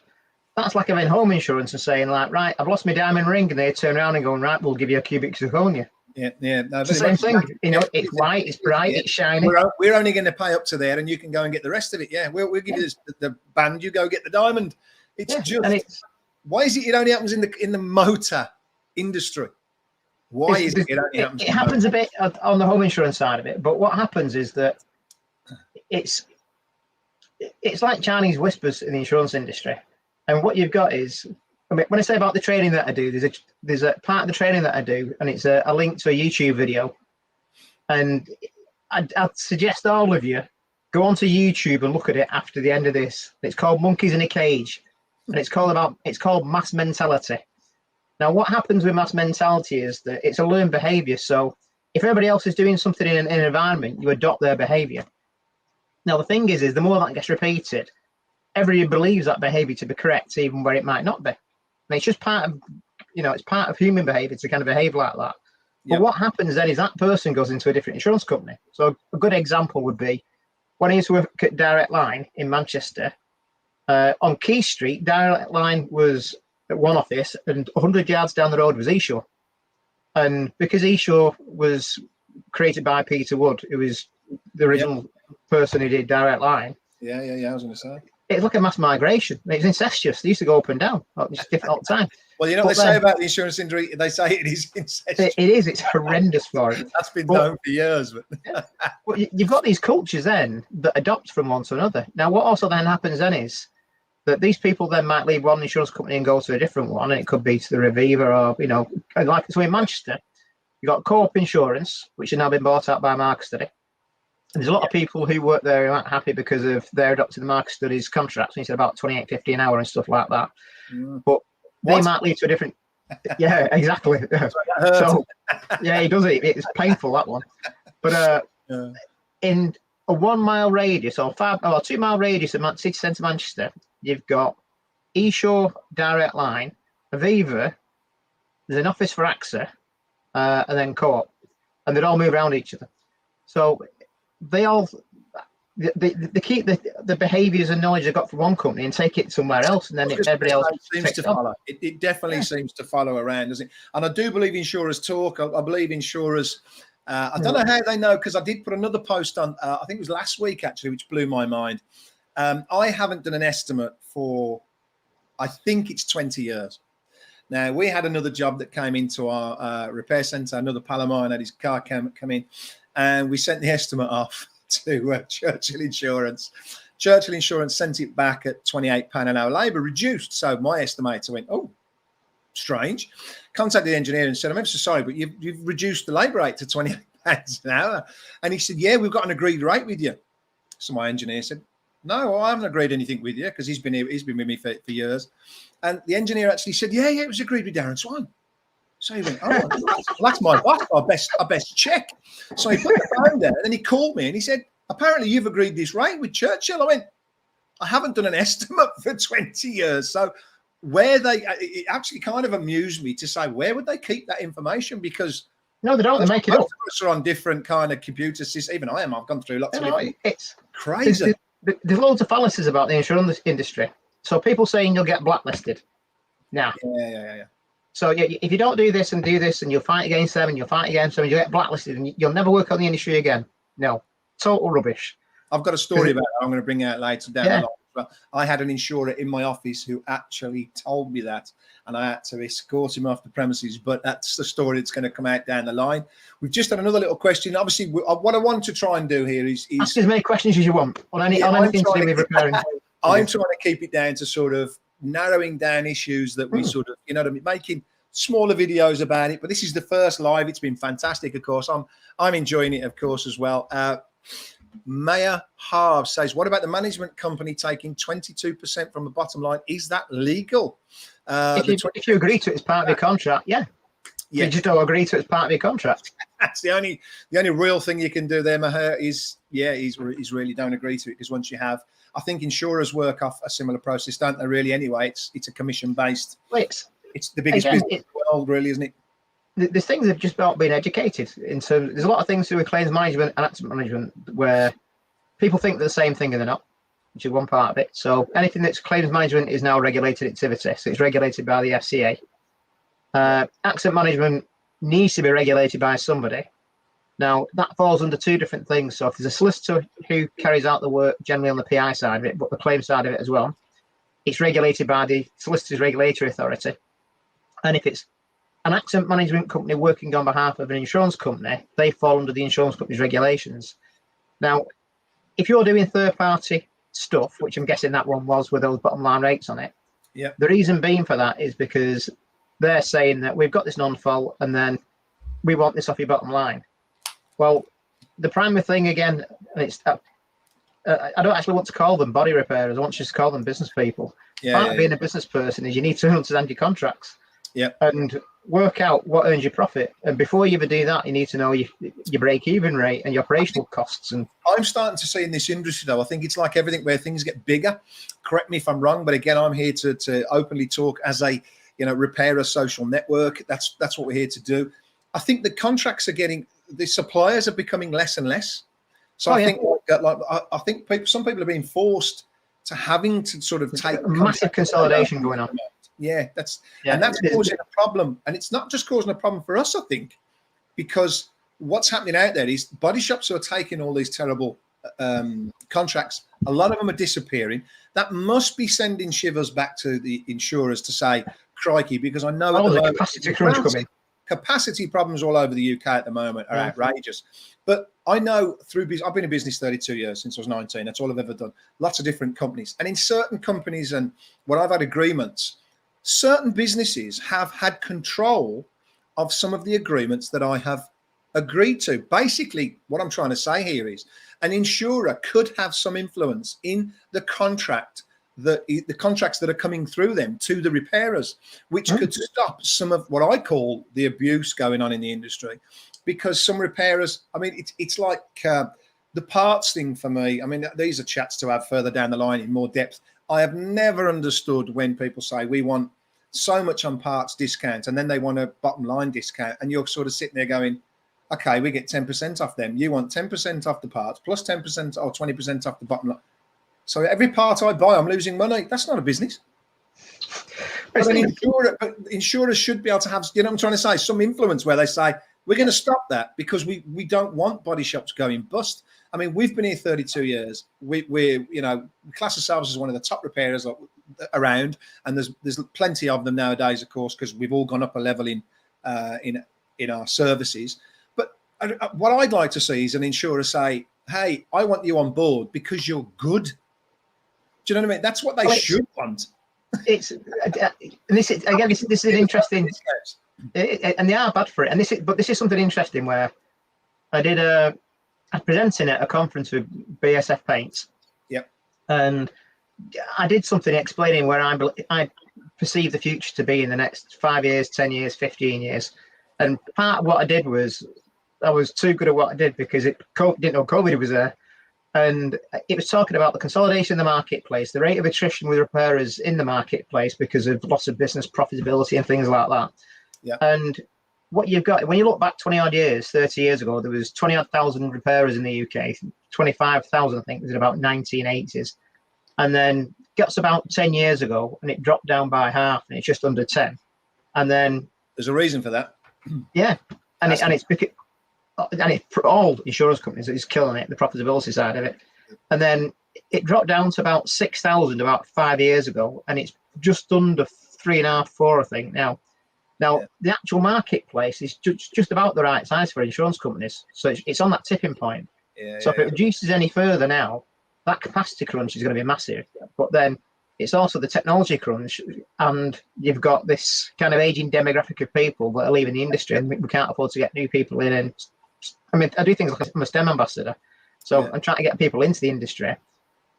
That's like having home insurance and saying like, right, I've lost my diamond ring, and they turn around and go, right, we'll give you a cubic zirconia. Yeah. No, it's the same thing. You know, it's white, it's bright, it's shiny. We're only going to pay up to there, and you can go and get the rest of it. Yeah, we'll give you the band. You go get the diamond. Why is it only happens in the motor industry? Why is it only happens? It happens a bit on the home insurance side of it, but what happens is that it's like Chinese whispers in the insurance industry. And what you've got is, I mean, when I say about the training that I do, there's a part of the training that I do, and it's a link to a YouTube video. And I'd suggest all of you go onto YouTube and look at it after the end of this. It's called Monkeys in a Cage, and it's called mass mentality. Now, what happens with mass mentality is that it's a learned behavior. So if everybody else is doing something in an environment, you adopt their behavior. Now, the thing is the more that gets repeated, everybody believes that behavior to be correct, even where it might not be. And it's just part of, it's part of human behavior to kind of behave like that. But what happens then is that person goes into a different insurance company. So a good example would be when I used to work at Direct Line in Manchester, on Key Street, Direct Line was at one office, and 100 yards down the road was Eshaw. And because Eshaw was created by Peter Wood, who was the original person who did Direct Line. Yeah, I was going to say. It's like a mass migration. It's incestuous. They used to go up and down. It's different all the time. Well, you know what they say about the insurance industry? They say it is incestuous. It is. It's horrendous for it. That's been known for years. But you've got these cultures then that adopt from one to another. Now, what also then happens then is that these people then might leave one insurance company and go to a different one, and it could be to the Reviva or, like so in Manchester, you've got Co-op Insurance, which has now been bought out by Mark Study. There's a lot of people who work there who aren't happy because of they're adopting the Market Studies contracts, and he said about $28.50 an hour and stuff like that. But they might lead to a different. Yeah, exactly. So, yeah, he does it. It's painful, that one. But in a 1 mile radius or 2 mile radius of city centre Manchester, you've got Eshaw, Direct Line, Aviva. There's an office for AXA, and then Co-op, and they'd all move around each other. So they keep the behaviours and knowledge they got from one company and take it somewhere else, and then everybody else seems to follow. It definitely seems to follow around, doesn't it? And I do believe insurers talk. I believe insurers I don't know how they know, because I did put another post on, I think it was last week actually, which blew my mind. I haven't done an estimate for, I think it's 20 years. Now, we had another job that came into our repair centre. Another pal of mine had his car come in, and we sent the estimate off to Churchill Insurance. Churchill Insurance sent it back at £28 an hour, labour reduced. So my estimator went, oh, strange. Contacted the engineer and said, I'm ever so sorry, but you've reduced the labour rate to £28 an hour. And he said, yeah, we've got an agreed rate with you. So my engineer said, no, I haven't agreed anything with you, because he's been with me for years. And the engineer actually said, yeah, it was agreed with Darren Swan. So he went, oh, that's my boss. I best check. So he put the phone down, and then he called me and he said, apparently you've agreed this rate with Churchill. I went, I haven't done an estimate for 20 years. So it actually kind of amused me to say, where would they keep that information? Because no, they don't. They make it up. Most of us are on different kind of computer systems. Even I am. I've gone through lots of it. It's crazy. There's loads of fallacies about the insurance industry. So people saying you'll get blacklisted. Now, yeah. So if you don't do this, and you'll fight against them, and you'll get blacklisted, and you'll never work on the industry again. No, total rubbish. I've got a story about that I'm going to bring out later down the line. But I had an insurer in my office who actually told me that, and I had to escort him off the premises. But that's the story that's going to come out down the line. We've just had another little question. Obviously, what I want to try and do here is ask as many questions as you want on anything to do with repairing. I'm trying to keep it down to sort of narrowing down issues that we sort of, making smaller videos about it. But this is the first live. It's been fantastic, of course. I'm enjoying it, of course, as well. Maya Harv says, what about the management company taking 22% from the bottom line? Is that legal? If you agree to it as part of your contract, yeah. You just don't agree to it as part of your contract. That's the only real thing you can do there, Maher, is really don't agree to it, because once you have, I think insurers work off a similar process, don't they? Really, anyway, it's a commission based. It's the biggest business in the world, really, isn't it? There's things that have just not been educated in terms. There's a lot of things to do with claims management and accident management where people think they're the same thing and they're not, which is one part of it. So anything that's claims management is now regulated activity. So it's regulated by the FCA. Accident management needs to be regulated by somebody. Now, that falls under two different things. So if there's a solicitor who carries out the work generally on the PI side of it, but the claim side of it as well, it's regulated by the Solicitors Regulatory Authority. And if it's an accident management company working on behalf of an insurance company, they fall under the insurance company's regulations. Now, if you're doing third-party stuff, which I'm guessing that one was with those bottom line rates on it, the reason being for that is because they're saying that we've got this non-fault and then we want this off your bottom line. Well, the primary thing again, and it's I don't actually want to call them body repairers. I want to just call them business people. Part of being a business person is you need to understand your contracts and work out what earns your profit. And before you ever do that, you need to know your break-even rate and your operational costs. And I'm starting to see in this industry, though, I think it's like everything where things get bigger. Correct me if I'm wrong, but again, I'm here to openly talk as a repairer social network. That's what we're here to do. I think the contracts are getting, the suppliers are becoming less and less. So I think some people are being forced to having to sort of take a massive consolidation going on. And that's causing a problem. And it's not just causing a problem for us, I think, because what's happening out there is body shops are taking all these terrible contracts. A lot of them are disappearing. That must be sending shivers back to the insurers to say, crikey, because I know the capacity crunch coming. Capacity problems all over the UK at the moment are outrageous. But I know I've been in business 32 years, since I was 19. That's all I've ever done. Lots of different companies. And in certain companies and what I've had agreements, certain businesses have had control of some of the agreements that I have agreed to. Basically, what I'm trying to say here is an insurer could have some influence in the contract, the contracts that are coming through them to the repairers, which could stop some of what I call the abuse going on in the industry. Because some repairers, I mean, it's like the parts thing for me. I mean, these are chats to have further down the line in more depth. I have never understood when people say we want so much on parts discount and then they want a bottom line discount, and you're sort of sitting there going, okay, we get 10% off them. You want 10% off the parts plus 10% or 20% off the bottom line. So every part I buy, I'm losing money. That's not a business. But insurers should be able to have, you know what I'm trying to say, some influence where they say, We're going to stop that because we don't want body shops going bust. I mean, we've been here 32 years. We class ourselves as one of the top repairers around, and there's plenty of them nowadays, of course, because we've all gone up a level in our services. But what I'd like to see is an insurer say, "Hey, I want you on board because you're good." Do you know what I mean? That's what they should want. This is an interesting, and they are bad for it. And this is something interesting where I presenting at a conference with BSF Paints. Yep. And I did something explaining where I perceive the future to be in the next 5 years, 10 years, 15 years. And part of what I did was I was too good at what I did because didn't know COVID was there. And it was talking about the consolidation in the marketplace, the rate of attrition with repairers in the marketplace because of loss of business profitability and things like that. Yeah. And what you've got, when you look back 20 odd years, 30 years ago, there was 20 odd thousand repairers in the UK, 25,000, I think, was in about 1980s. And then gets about 10 years ago and it dropped down by half and it's just under 10. And then there's a reason for that. Yeah. It's because, and it's for all insurance companies, it's killing it, the profitability side of it. And then it dropped down to about 6,000 about 5 years ago, and it's just under 3.5, 4, I think now. Now, the actual marketplace is just about the right size for insurance companies. So it's on that tipping point. So if it reduces any further now, that capacity crunch is going to be massive. But then it's also the technology crunch, and you've got this kind of aging demographic of people that are leaving the industry, and we can't afford to get new people in. And I mean, I do things like I'm a STEM ambassador, so I'm trying to get people into the industry.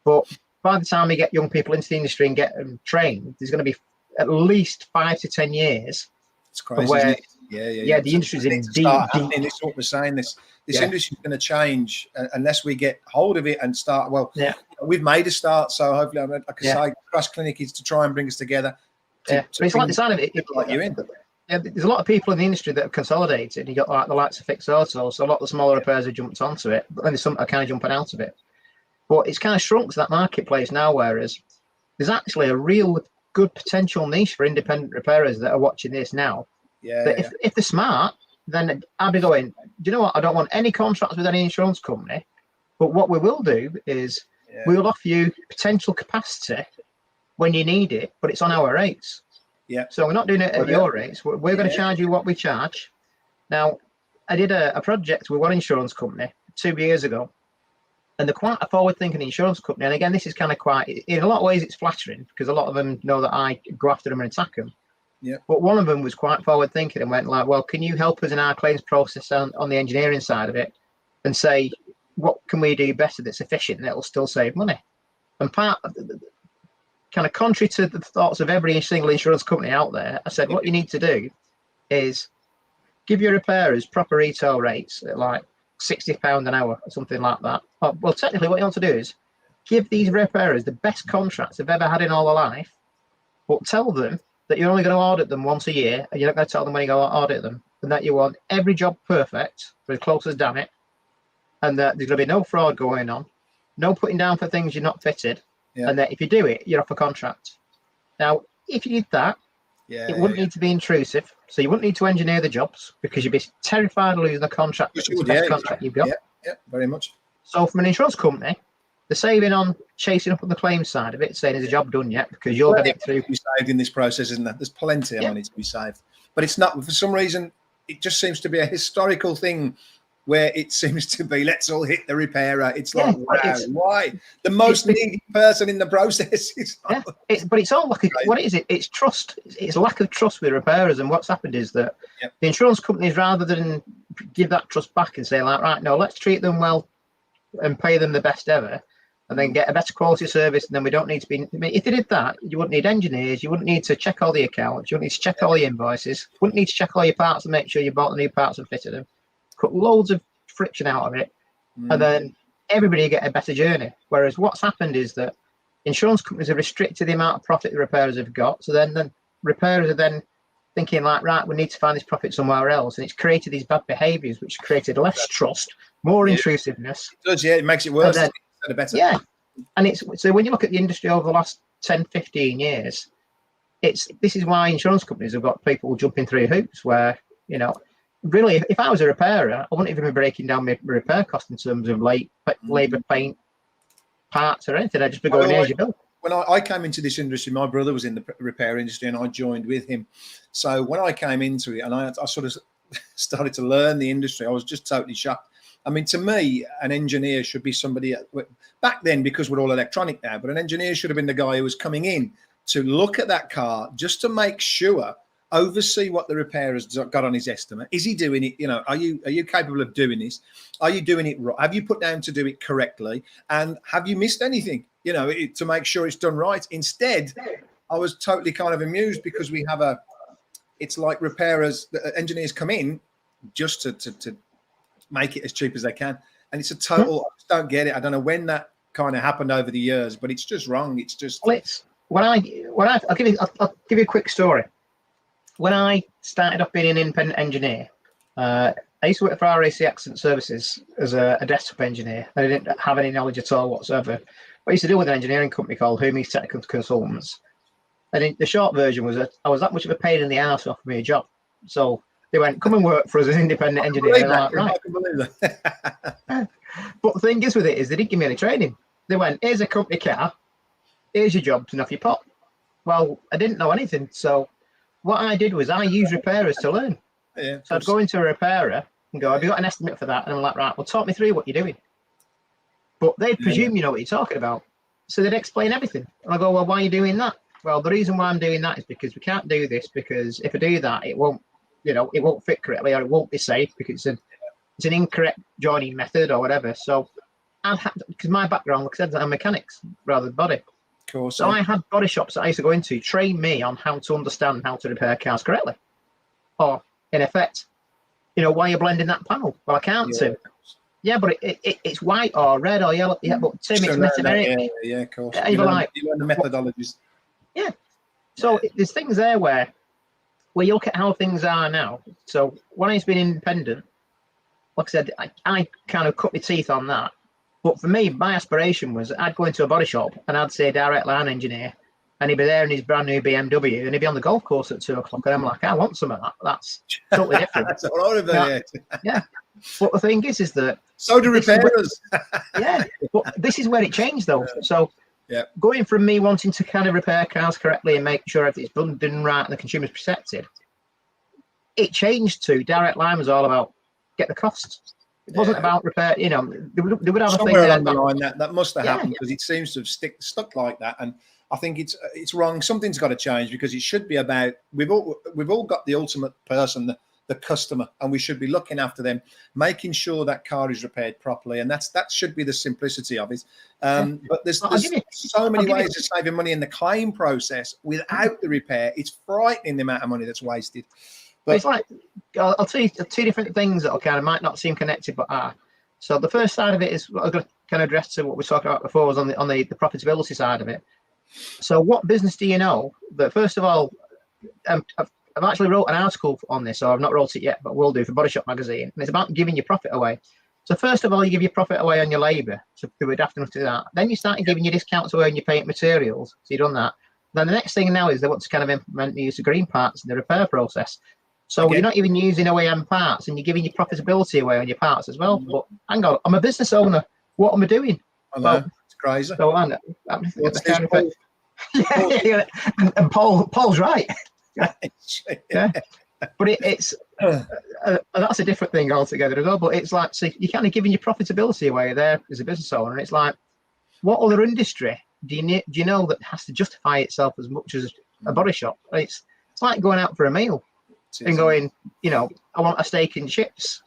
But by the time we get young people into the industry and get them trained, there's going to be at least 5 to 10 years. It's crazy. Where, isn't it? Yeah. The industry's in deep. This is what we're saying. This industry is going to change unless we get hold of it and start. Well, we've made a start, so hopefully, like I say, Crash Clinic is to try and bring us together. But it's like the side of it. Like you in. Yeah, there's a lot of people in the industry that have consolidated. You got like the likes of Fix Auto, so a lot of the smaller repairs have jumped onto it, but then there's some that are kind of jumping out of it. But it's kind of shrunk to that marketplace now, whereas there's actually a real good potential niche for independent repairers that are watching this now. If they're smart, then I'll be going, do you know what? I don't want any contracts with any insurance company, but what we will do is we'll offer you potential capacity when you need it, but it's on our rates. Yeah. So we're not doing it at your rates. We're going to charge you what we charge. Now, I did a project with one insurance company 2 years ago, and they're quite a forward-thinking insurance company. And again, this is kind of quite, in a lot of ways, it's flattering because a lot of them know that I go after them and attack them. Yeah. But one of them was quite forward-thinking and went like, well, can you help us in our claims process on the engineering side of it and say, what can we do better that's efficient and it'll still save money? And part of kind of contrary to the thoughts of every single insurance company out there, I said, what you need to do is give your repairers proper retail rates at like £60 an hour or something like that. Well, technically what you want to do is give these repairers the best contracts they've ever had in all their life, but tell them that you're only going to audit them once a year, and you're not going to tell them when you're going to audit them, and that you want every job perfect, for as close as damn it, and that there's going to be no fraud going on, no putting down for things you're not fitted, and that if you do it, you're off a contract. Now, if you did that, it wouldn't need to be intrusive, so you wouldn't need to engineer the jobs because you'd be terrified of losing the contract. That's the best contract you've got. Yeah, very much. So from an insurance company, they're saving on chasing up on the claims side of it, saying is a job done yet because you'll get it through. Be saved in this process, isn't there? There's plenty of money to be saved, but it's not. For some reason, it just seems to be a historical thing where it seems to be let's all hit the repairer. It's like wow, why the most needy person in the process is. But it's all like what is it? It's trust. It's lack of trust with repairers, and what's happened is that the insurance companies, rather than give that trust back and say like, right, no, let's treat them well and pay them the best ever, and then get a better quality service, and then we don't need to be. I mean, if they did that, you wouldn't need engineers, you wouldn't need to check all the accounts, you wouldn't need to check all your invoices, you wouldn't need to check all your parts and make sure you bought the new parts and fitted them. Cut loads of friction out of it, and then everybody get a better journey. Whereas what's happened is that insurance companies have restricted the amount of profit the repairers have got, so then the repairers are then thinking like, right, we need to find this profit somewhere else, and it's created these bad behaviours which created less trust, more intrusiveness. It does, it makes it worse instead of better. Yeah, and it's so when you look at the industry over the last 10, 15 years, this is why insurance companies have got people jumping through hoops where, you know, really, if I was a repairer, I wouldn't even be breaking down my repair cost in terms of labour, paint, parts, or anything. I'd just be going, here's your bill. When I came into this industry, my brother was in the repair industry and I joined with him. So when I came into it and I sort of started to learn the industry, I was just totally shocked. I mean, to me, an engineer should be somebody back then, because we're all electronic now, but an engineer should have been the guy who was coming in to look at that car just to make sure, oversee what the repairer's got on his estimate. Is he doing it? You know, are you capable of doing this? Are you doing it right? Have you put down to do it correctly? And have you missed anything? You know, to make sure it's done right. Instead, I was totally kind of amused because we have it's like repairers, engineers come in just to make it as cheap as they can. And it's a total, I just don't get it. I don't know when that kind of happened over the years, but it's just wrong. It's just. Well, I'll give you a quick story. When I started off being an independent engineer, I used to work for RAC Accident Services as a desktop engineer. I didn't have any knowledge at all whatsoever. What I used to do with an engineering company called Hume's Technical Consultants. And the short version was that I was that much of a pain in the ass to offer me a job. So they went, come and work for us as an independent engineer. And I'm like, right. But the thing is with it is they didn't give me any training. They went, here's a company car, here's your jobs and off you pop. Well, I didn't know anything. So what I did was I used repairers to learn. Yeah, so I'd go into a repairer and go, have you got an estimate for that? And I'm like, right, well, talk me through what you're doing. But they'd presume you know what you're talking about. So they'd explain everything. And I go, well, why are you doing that? Well, the reason why I'm doing that is because we can't do this, because if I do that, it won't, it won't fit correctly, or it won't be safe because it's an incorrect joining method or whatever. So because my background, like I said, I'm mechanics rather than body. Of course. So I had body shops that I used to go into train me on how to understand how to repair cars correctly. Or in effect, why you're blending that panel. Well, I can't, Tim. Yeah, but it's white or red or yellow. Yeah, but Tim, it's metameric. Yeah, of course. You learn the methodologies. Yeah. So there's things there where you look at how things are now. So when I used to be independent, like I said, I kind of cut my teeth on that. But for me, my aspiration was I'd go into a body shop and I'd say direct line engineer, and he'd be there in his brand new BMW and he'd be on the golf course at 2 o'clock. And I'm like, I want some of that. That's totally different. That's all right about it. Yeah. But the thing is that. So do repairers. Yeah. But this is where it changed though. So going from me wanting to kind of repair cars correctly and make sure everything's done right and the consumer's protected, it changed to direct line was all about get the costs. It wasn't about repair, they would have somewhere a thing along the line that must have happened, because it seems to have stuck like that, and I think it's wrong. Something's got to change, because it should be about we've all got the ultimate person, the customer, and we should be looking after them, making sure that car is repaired properly, and that should be the simplicity of it. But there's so many ways of saving money in the claim process without the repair. It's frightening the amount of money that's wasted. But it's like, I'll tell you two different things that kind of might not seem connected, but are. So the first side of it is what I'm going to kind of address to what we were talking about before, was on the profitability side of it. So what business do you know that, first of all, I've actually wrote an article on this, so I've not wrote it yet, but will do, for Body Shop magazine, and it's about giving your profit away. So first of all, you give your profit away on your labour, so we're daft enough to do that. Then you start giving your discounts away on your paint materials, so you've done that. Then the next thing now is they want to kind of implement the use of green parts in the repair process. So you're not even using OEM parts, and you're giving your profitability away on your parts as well. But hang on, I'm a business owner. What am I doing? I know, it's crazy. So and Paul's right. Yeah, but it's that's a different thing altogether as well. But it's like, so you're kind of giving your profitability away there as a business owner, and it's like, what other industry do you know that has to justify itself as much as a body shop? It's like going out for a meal and going, I want a steak and chips.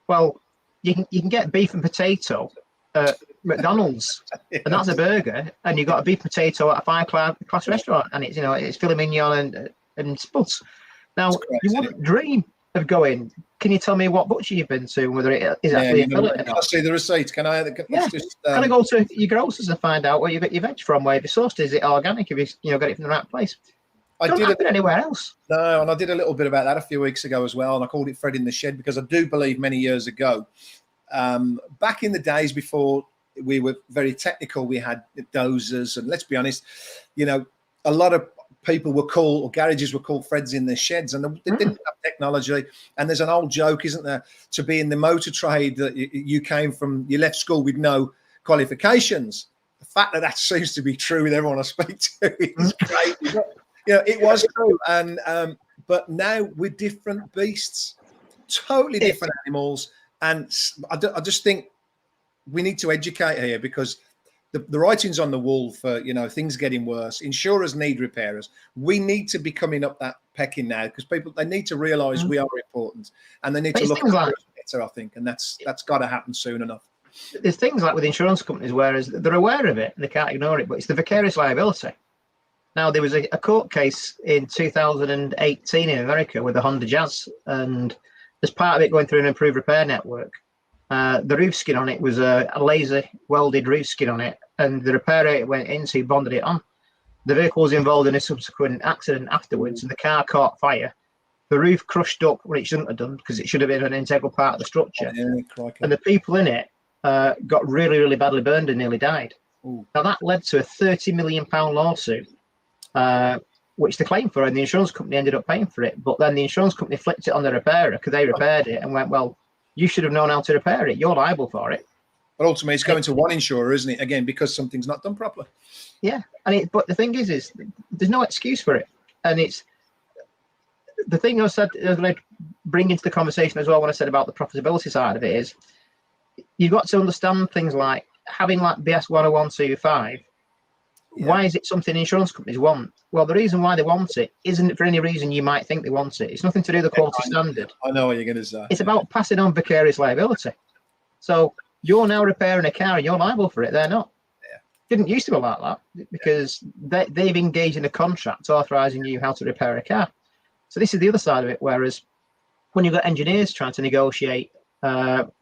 Well, you can get beef and potato at McDonald's, and that's a burger, and you got a beef potato at a 5-class restaurant, and it's filet mignon and spuds. Now you wouldn't dream of going, can you tell me what butcher you've been to, whether it is actually a fillet or not? Can I see the receipt? Can I go to your grocers and find out where you get your veg from, where you've sourced? Is it organic? Have you got it from the right place? Don't happen anywhere else. No, and I did a little bit about that a few weeks ago as well, and I called it Fred in the Shed, because I do believe many years ago, back in the days before we were very technical, we had dozers, and let's be honest, a lot of people were called, or garages were called Freds in their sheds, and they didn't have technology. And there's an old joke, isn't there, to be in the motor trade that you came from, you left school with no qualifications. The fact that that seems to be true with everyone I speak to is crazy. But, it was true. And but now we're different beasts, totally different animals. And I just think we need to educate here, because the writing's on the wall for, things getting worse. Insurers need repairers. We need to be coming up that pecking now, because they need to realise we are important, and they need to look at us better, I think. And that's got to happen soon enough. There's things like with insurance companies, whereas they're aware of it and they can't ignore it, but it's the vicarious liability. Now, there was a court case in 2018 in America with the Honda Jazz, and as part of it going through an improved repair network, the roof skin on it was a laser welded roof skin on it, and the repairer it went into bonded it on. The vehicle was involved in a subsequent accident afterwards, and the car caught fire. The roof crushed up when it shouldn't have done, because it should have been an integral part of the structure. And the people in it got really, really badly burned and nearly died. Ooh. Now, that led to a £30 million lawsuit, which they claimed for, and the insurance company ended up paying for it. But then the insurance company flipped it on the repairer, because they repaired it, and went, well, you should have known how to repair it. You're liable for it. But ultimately, it's going to one insurer, isn't it? Again, because something's not done properly. Yeah, but the thing is there's no excuse for it. And it's the thing I was going to bring into the conversation as well when I said about the profitability side of it is, you've got to understand things like having like BS 10125. Yeah. Why is it something insurance companies want? Well, the reason why they want it isn't for any reason you might think they want it. It's nothing to do with the quality standard. I know what you're going to say. It's about passing on vicarious liability. So you're now repairing a car and you're liable for it. They're not. Yeah. Didn't used to be like that, because they've engaged in a contract authorising you how to repair a car. So this is the other side of it. Whereas when you've got engineers trying to negotiate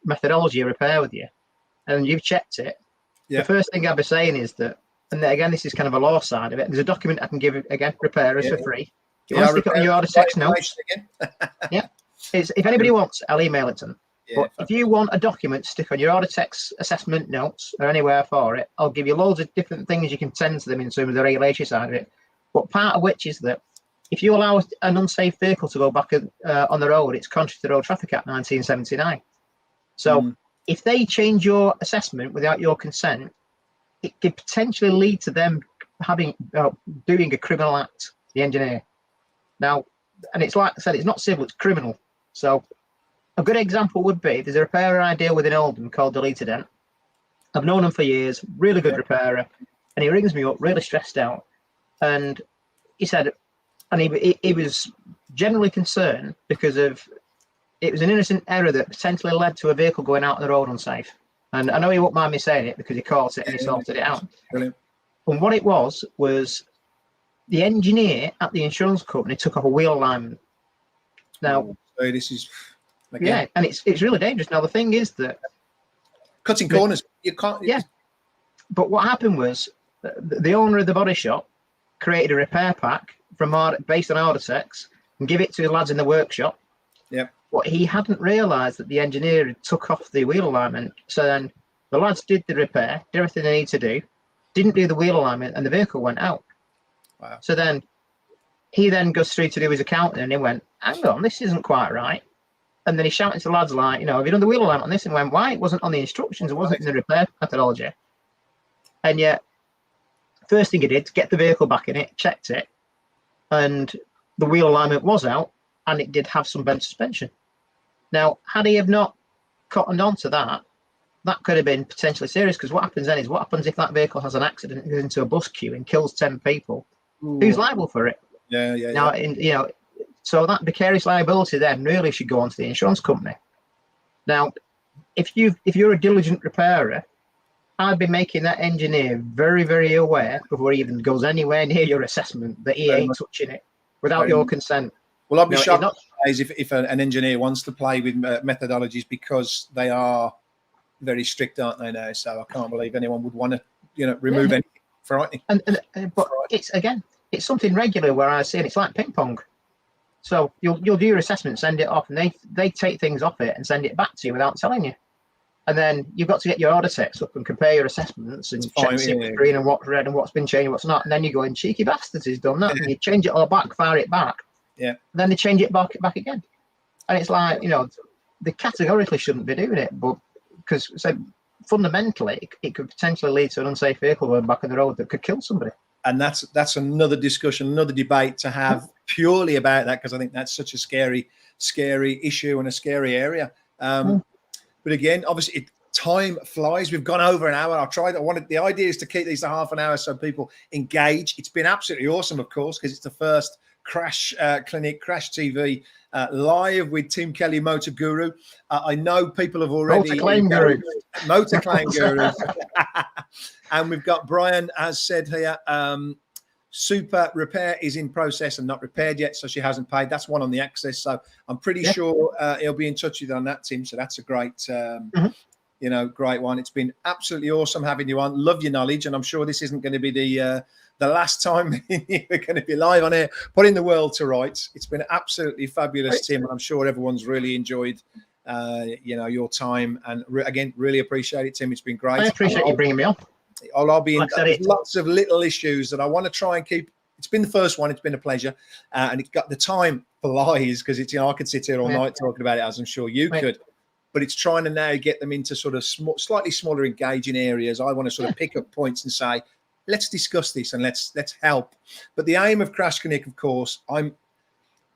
methodology of repair with you, and you've checked it, the first thing I'd be saying is that, and again, this is kind of a law side of it. There's a document I can give, again, repairers for free. If you want to stick it on your order text notes. Yeah. If anybody wants, I'll email it to them. Yeah, but if you want a document to stick on your order text assessment notes or anywhere for it, I'll give you loads of different things you can send to them in terms of the regulatory side of it. But part of which is that if you allow an unsafe vehicle to go back on the road, it's contrary to the Road Traffic Act 1979. So if they change your assessment without your consent, it could potentially lead to them doing a criminal act, the engineer. Now, and it's like I said, it's not civil, it's criminal. So a good example would be, there's a repairer I deal with in Oldham called Deleted Dent. I've known him for years, really good repairer. And he rings me up, really stressed out. And he said, and he was generally concerned because of, it was an innocent error that potentially led to a vehicle going out on the road unsafe. And I know he won't mind me saying it because he caught it and he sorted it out. Brilliant. And what it was the engineer at the insurance company took off a wheel alignment. Now, this is again, and it's really dangerous. Now the thing is that cutting corners, you can't. Yeah, but what happened was the owner of the body shop created a repair pack based on order text and give it to the lads in the workshop. Yeah. What he hadn't realised that the engineer had took off the wheel alignment. So then the lads did the repair, did everything they need to do, didn't do the wheel alignment, and the vehicle went out. Wow. So then he then goes through to do his accounting, and he went, hang on, this isn't quite right. And then he shouted to the lads like, have you done the wheel alignment on this? And went, why? It wasn't on the instructions, it wasn't in the repair methodology. And yet, first thing he did, get the vehicle back in it, checked it, and the wheel alignment was out, and it did have some bent suspension. Now, had he have not cottoned onto that, that could have been potentially serious, because what happens then is, what happens if that vehicle has an accident, goes into a bus queue and kills 10 people? Ooh. Who's liable for it? Yeah. Now, so that vicarious liability then really should go onto the insurance company. Now, if you're a diligent repairer, I'd be making that engineer very, very aware before he even goes anywhere near your assessment that he ain't touching it without your consent. Well, I'd be shocked if an engineer wants to play with methodologies, because they are very strict, aren't they now? So I can't believe anyone would want to, remove anything. Frightening. But it's something regular where I see it. It's like ping pong. So you'll do your assessment, send it off, and they take things off it and send it back to you without telling you. And then you've got to get your order sets up and compare your assessments and check what's green and what's red and what's been changed and what's not. And then you go, in cheeky bastards, he's done that. And you change it all back, fire it back. Yeah. And then they change it back again. And it's like, they categorically shouldn't be doing it. But because fundamentally, it could potentially lead to an unsafe vehicle going back on the road that could kill somebody. And that's another discussion, another debate to have purely about that, because I think that's such a scary issue and a scary area. But again, obviously, time flies. We've gone over an hour. The idea is to keep these to half an hour so people engage. It's been absolutely awesome, of course, because it's the first Crash Clinic, Crash TV live with Tim Kelly, Motor Guru. I know people have already Motor Claim Guru. And we've got Brian has said here, super repair is in process and not repaired yet, so she hasn't paid. That's one on the access. So I'm pretty sure he'll be in touch with you on that, Tim. So that's a great, great one. It's been absolutely awesome having you on. Love your knowledge, and I'm sure this isn't going to be the last time we're going to be live on here, putting the world to rights. It's been absolutely fabulous, Tim, and I'm sure everyone's really enjoyed your time. And again, really appreciate it, Tim. It's been great. I appreciate you bringing me on. I'll be in lots of little issues that I want to try and keep. It's been the first one. It's been a pleasure. And it got the time flies because it's, I could sit here all night talking about it, as I'm sure you could. But it's trying to now get them into sort of slightly smaller, engaging areas. I want to sort of pick up points and say, let's discuss this and let's help. But the aim of Crash Clinic, of course,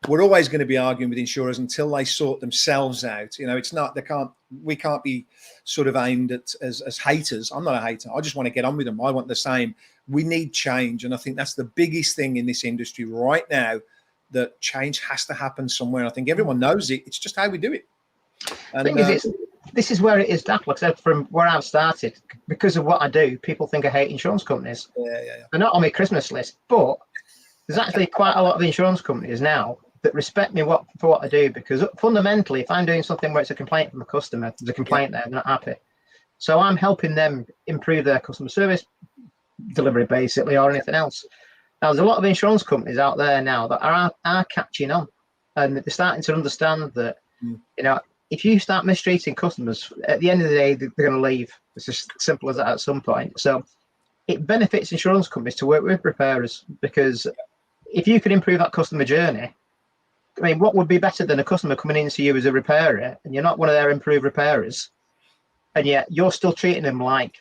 we're always going to be arguing with insurers until they sort themselves out. It's not, we can't be sort of aimed at as haters. I'm not a hater. I just want to get on with them. I want the same. We need change. And I think that's the biggest thing in this industry right now, that change has to happen somewhere. I think everyone knows it. It's just how we do it. And, the thing is, this is where it is daft. Like I said, from where I've started, because of what I do, people think I hate insurance companies. They're not on my Christmas list, but there's actually quite a lot of insurance companies now that respect me for what I do, because fundamentally, if I'm doing something where it's a complaint from a customer, there's a complaint there, they're not happy. So I'm helping them improve their customer service delivery, basically, or anything else. Now, there's a lot of insurance companies out there now that are catching on, and they're starting to understand that, if you start mistreating customers, at the end of the day, they're going to leave. It's just simple as that at some point. So it benefits insurance companies to work with repairers, because if you can improve that customer journey, I mean, what would be better than a customer coming in to you as a repairer, and you're not one of their improved repairers, and yet you're still treating them like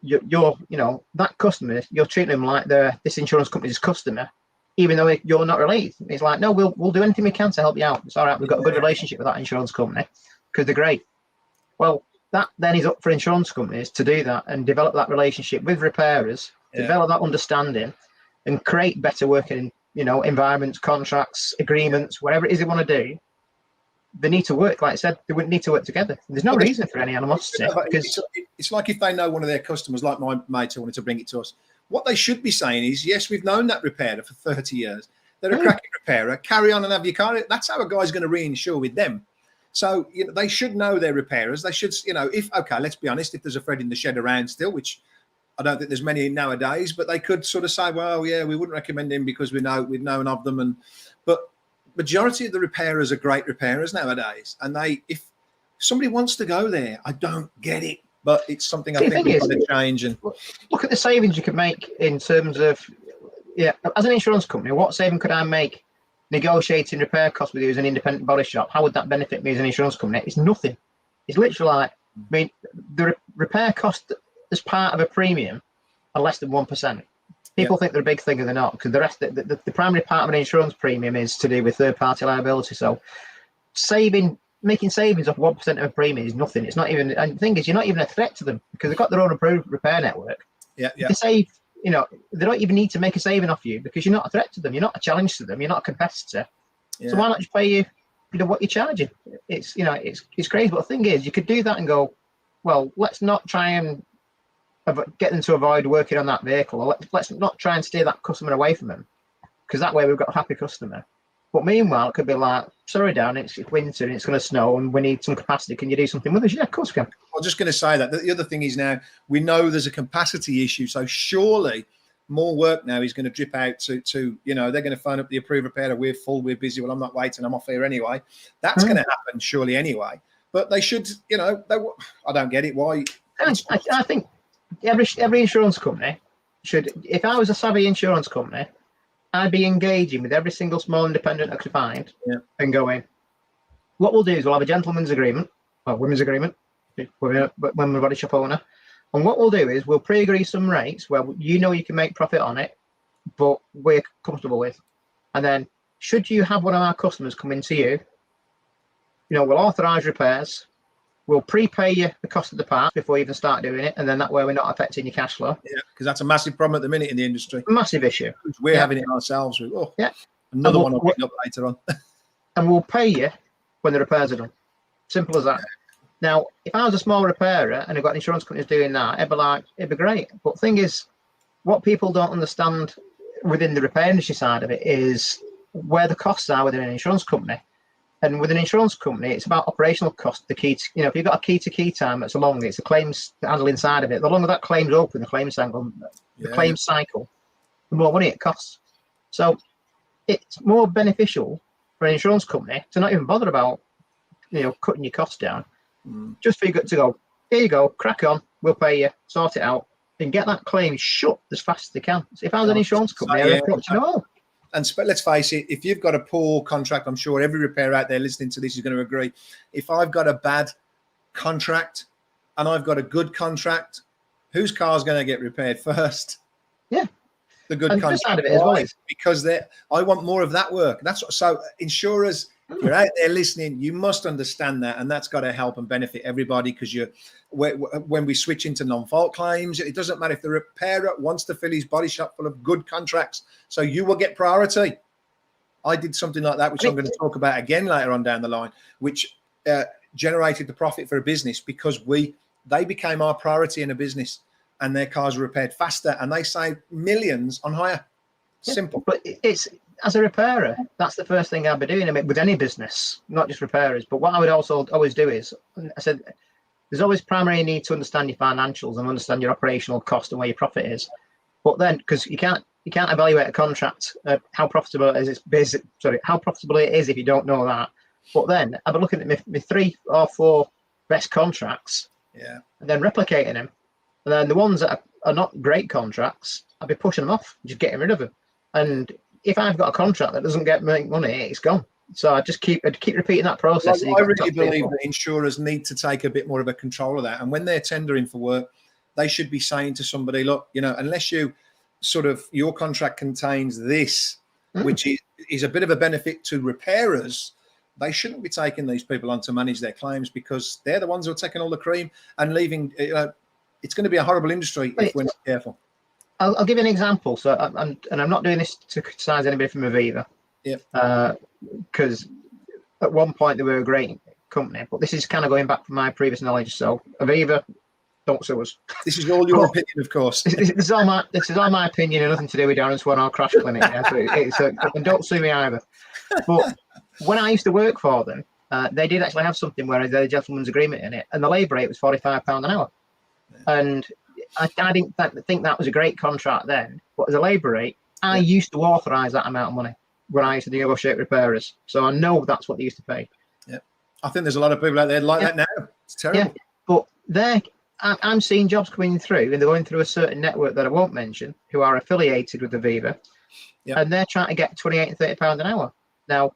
that customer, you're treating them like they're this insurance company's customer, even though you're not related. It's like, no, we'll do anything we can to help you out. It's all right. We've got a good relationship with that insurance company because they're great. Well, that then is up for insurance companies to do that and develop that relationship with repairers, develop that understanding, and create better working environments, contracts, agreements, whatever it is they want to do. They need to work, like I said, they wouldn't need to work together. There's no reason for any animosity. Because it's like if they know one of their customers, like my mate who wanted to bring it to us, what they should be saying is, yes, we've known that repairer for 30 years. They're a cracking repairer. Carry on and have your car. That's how a guy's going to reinsure with them. So they should know their repairers. They should, let's be honest, if there's a Fred in the shed around still, which I don't think there's many nowadays, but they could sort of say, well, yeah, we wouldn't recommend him because we've known of them. But majority of the repairers are great repairers nowadays. And if somebody wants to go there, I don't get it, but it's something I think we've got to change. And look at the savings you could make in terms of, as an insurance company, what saving could I make negotiating repair costs with you as an independent body shop? How would that benefit me as an insurance company? It's nothing. It's literally like, the repair cost as part of a premium are less than 1%. People think they're a big thing and they're not, because the rest, the primary part of an insurance premium is to do with third-party liability. So making savings of 1% of a premium is nothing. It's not even, and the thing is, you're not even a threat to them because they've got their own approved repair network. They save, they don't even need to make a saving off you because you're not a threat to them. You're not a challenge to them. You're not a competitor. So why not just pay you what you're charging? It's crazy. But the thing is, you could do that and go, well, let's not try and get them to avoid working on that vehicle, or let's not try and steer that customer away from them, because that way we've got a happy customer. But meanwhile, it could be like, sorry, Dan, it's winter and it's going to snow and we need some capacity. Can you do something with us? Yeah, of course we can. I was just going to say that. The other thing is, now we know there's a capacity issue, so surely more work now is going to drip out to they're going to phone up the approved repairer. We're full, we're busy. Well, I'm not waiting. I'm off here anyway. That's going to happen surely anyway. but they should, I don't get it. Why? I think every insurance company should, if I was a savvy insurance company, I'd be engaging with every single small independent I could find and going, what we'll do is we'll have a gentleman's agreement, or women's agreement, when we're a body shop owner. And what we'll do is we'll pre-agree some rates where you can make profit on it, but we're comfortable with. And then should you have one of our customers come into you, we'll authorise repairs, we'll prepay you the cost of the parts before you even start doing it, and then that way we're not affecting your cash flow. Yeah, because that's a massive problem at the minute in the industry. Massive issue. We're having it ourselves. Another one I'll pick up later on. And we'll pay you when the repairs are done. Simple as that. Now, if I was a small repairer and I've got insurance companies doing that, it'd be great. But the thing is, what people don't understand within the repair industry side of it is where the costs are within an insurance company. And with an insurance company, it's about operational cost. The key, if you've got a key-to-key time that's long, it's the claims handling side of it. The longer that claim's open, the claims cycle, the more money it costs. So it's more beneficial for an insurance company to not even bother about, cutting your costs down. Just for you to go, here you go, crack on, we'll pay you, sort it out, and get that claim shut as fast as they can. So if I was an insurance company, I'd approach them all. And let's face it, if you've got a poor contract, I'm sure every repairer out there listening to this is going to agree. If I've got a bad contract and I've got a good contract, whose car's going to get repaired first? Yeah. The good contract. Side of it as well is. Because I want more of that work. So insurers, if you're out there listening, you must understand that, and that's got to help and benefit everybody. Because when we switch into non-fault claims, it doesn't matter if the repairer wants to fill his body shop full of good contracts, so you will get priority. I did something like that, which I'm going to talk about again later on down the line, which generated the profit for a business because they became our priority in a business, and their cars were repaired faster, and they saved millions on hire. Simple. But it's, as a repairer, that's the first thing I'd be doing. I mean, with any business, not just repairers. But what I would also always do is, I said, there's always primary need to understand your financials and understand your operational cost and where your profit is. But then, because you can't evaluate a contract, how profitable it is. How profitable it is if you don't know that. But then I'd be looking at my 3 or 4 best contracts, and then replicating them. And then the ones that are not great contracts, I'd be pushing them off, just getting rid of them. And if I've got a contract that doesn't make money, it's gone. So I'd keep repeating that process. Well, I really believe that insurers need to take a bit more of a control of that. And when they're tendering for work, they should be saying to somebody, look, unless you your contract contains this, which is a bit of a benefit to repairers, they shouldn't be taking these people on to manage their claims, because they're the ones who are taking all the cream and leaving. It's going to be a horrible industry if we're not careful. I'll give you an example. So, I'm not doing this to criticise anybody from Aviva. Because at one point they were a great company, but this is kind of going back from my previous knowledge. So, Aviva, don't sue us. This is all your opinion, of course. This is all my opinion, and nothing to do with Darren Swan or Crash Clinic. And don't sue me either. But when I used to work for them, they did actually have something where they had a gentleman's agreement in it, and the labour rate was £45 an hour. And I didn't think that was a great contract then, but as a labour rate, I used to authorise that amount of money when I used to negotiate repairers. So I know that's what they used to pay. Yeah, I think there's a lot of people out there like that now. It's terrible. Yeah, but I'm seeing jobs coming through, and they're going through a certain network that I won't mention, who are affiliated with Aviva, and they're trying to get £28 and £30 an hour. Now,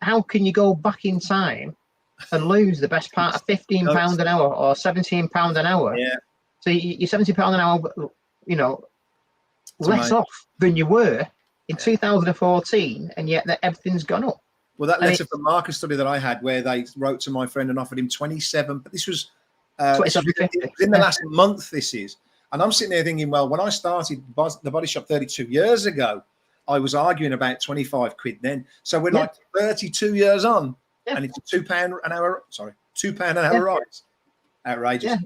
how can you go back in time and lose the best part of £15 an hour or £17 an hour? Yeah. So you're £70 an hour, less off than you were in 2014, and yet everything's gone up. Well, that letter from Marcus study that I had, where they wrote to my friend and offered him 27, but this was in the last month. This is, and I'm sitting there thinking, well, when I started the body shop 32 years ago, I was arguing about 25 quid then. So we're like 32 years on, and it's £2 an hour. Sorry, £2 an hour rise. Outrageous. Yeah.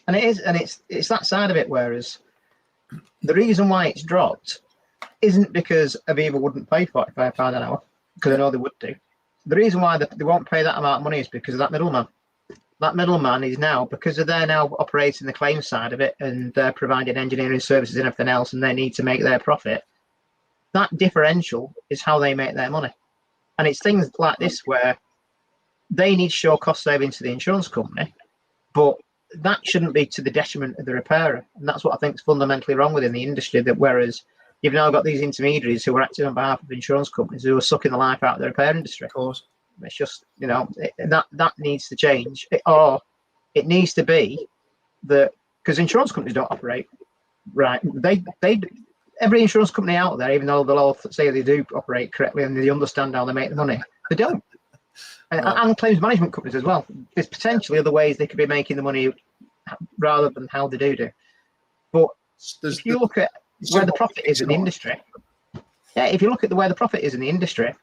And it is, and it's that side of it. Whereas the reason why it's dropped isn't because Aviva wouldn't pay £45 an hour, because I know they would do. The reason why they won't pay that amount of money is because of that middleman. That middleman is now, because they're now operating the claims side of it, and they're providing engineering services and everything else, and they need to make their profit. That differential is how they make their money. And it's things like this where they need to show cost savings to the insurance company, but that shouldn't be to the detriment of the repairer. And that's what I think is fundamentally wrong within the industry, that whereas you've now got these intermediaries who are acting on behalf of insurance companies who are sucking the life out of the repair industry. Of course. It's just, that needs to change. Or it needs to be that, because insurance companies don't operate right. Every insurance company out there, even though they'll all say they do operate correctly and they understand how they make the money, they don't. And claims management companies as well. There's potentially other ways they could be making the money rather than how they do. But if you look at where the profit is in the industry, if you look at where the profit is in the industry,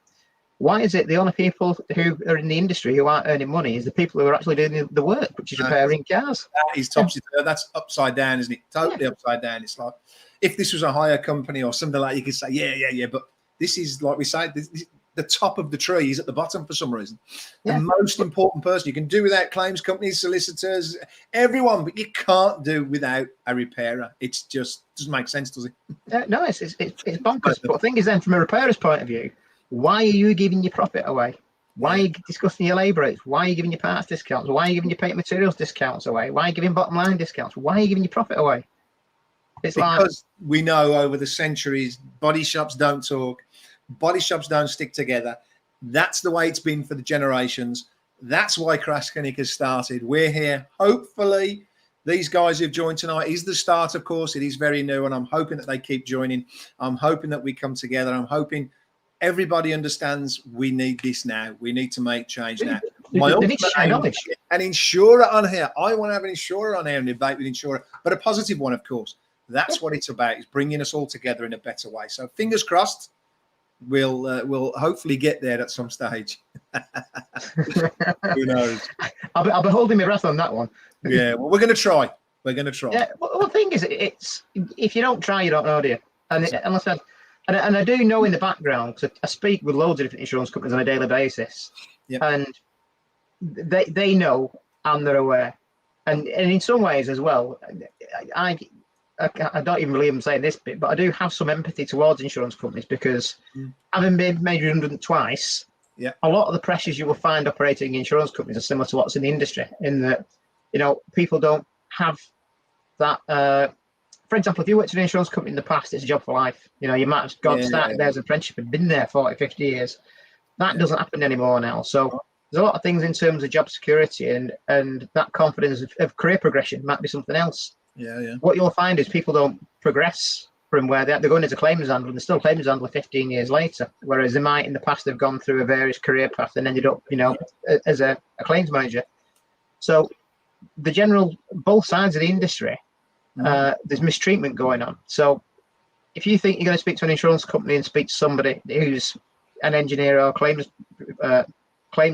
why is it the only people who are in the industry who aren't earning money is the people who are actually doing the work, which is repairing cars? That is topsy-turvy. That's upside down, isn't it? Totally upside down. It's like, if this was a hire company or something like that, you could say, yeah. But this is, like we say, the top of the tree is at the bottom for some reason. The most important person. You can do without claims companies, solicitors, everyone, but you can't do without a repairer. It's just doesn't make sense, does it? No, it's bonkers. But the thing is, then, from a repairer's point of view, why are you giving your profit away? Why are you discussing your labour rates? Why are you giving your parts discounts? Why are you giving your paint materials discounts away? Why are you giving bottom line discounts? Why are you giving your profit away? It's because we know over the centuries, body shops don't talk, body shops don't stick together. That's the way it's been for the generations. That's why Crash Clinic has started. We're here. Hopefully, these guys who've joined tonight is the start, of course. It is very new, and I'm hoping that they keep joining. I'm hoping that we come together. I'm hoping everybody understands we need this now. We need to make change now. My ultimate aim, an insurer on here. I want to have an insurer on here and debate with insurer, but a positive one, of course. That's what it's about, is bringing us all together in a better way. So fingers crossed, we'll hopefully get there at some stage. Who knows? I'll be holding my breath on that one. Yeah, well, we're going to try. We're going to try. Yeah, well, the thing is, it's if you don't try, you don't know, do you? And and I do know in the background, because I speak with loads of different insurance companies on a daily basis, and they know and they're aware. And in some ways as well, I don't even believe I'm saying this bit, but I do have some empathy towards insurance companies because having been made redundant twice, a lot of the pressures you will find operating insurance companies are similar to what's in the industry, in that, people don't have that. For example, if you worked in an insurance company in the past, it's a job for life. You might have gone started there as an apprenticeship and been there 40, 50 years. That doesn't happen anymore now. So there's a lot of things in terms of job security and that confidence of career progression might be something else. What you'll find is people don't progress from where they're going into claims handler. They're still claims handler 15 years later, whereas they might in the past have gone through a various career path and ended up, as a claims manager. So the general, both sides of the industry, there's mistreatment going on. So if you think you're going to speak to an insurance company and speak to somebody who's an engineer or claims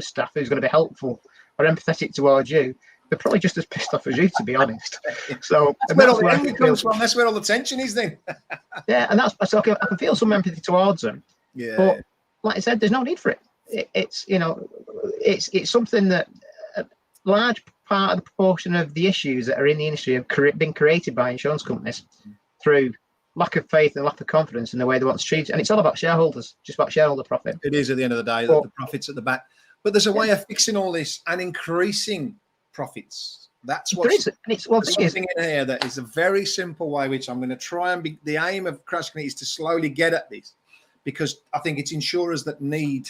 staff who's going to be helpful or empathetic towards you, they're probably just as pissed off as you, to be honest. So that's where all the anger comes from. That's where all the tension is, then. And that's so I can feel some empathy towards them. But like I said, there's no need for it. It's something that a large part of the proportion of the issues that are in the industry have been created by insurance companies through lack of faith and lack of confidence in the way they want to treat it. And it's all about shareholders, just about shareholder profit. It is at the end of the day, the profit's at the back. But there's a way of fixing all this and increasing profits. That's what's something in here that is a very simple way, which I'm going to try and be. The aim of Crash Clinic is to slowly get at this, because I think it's insurers that need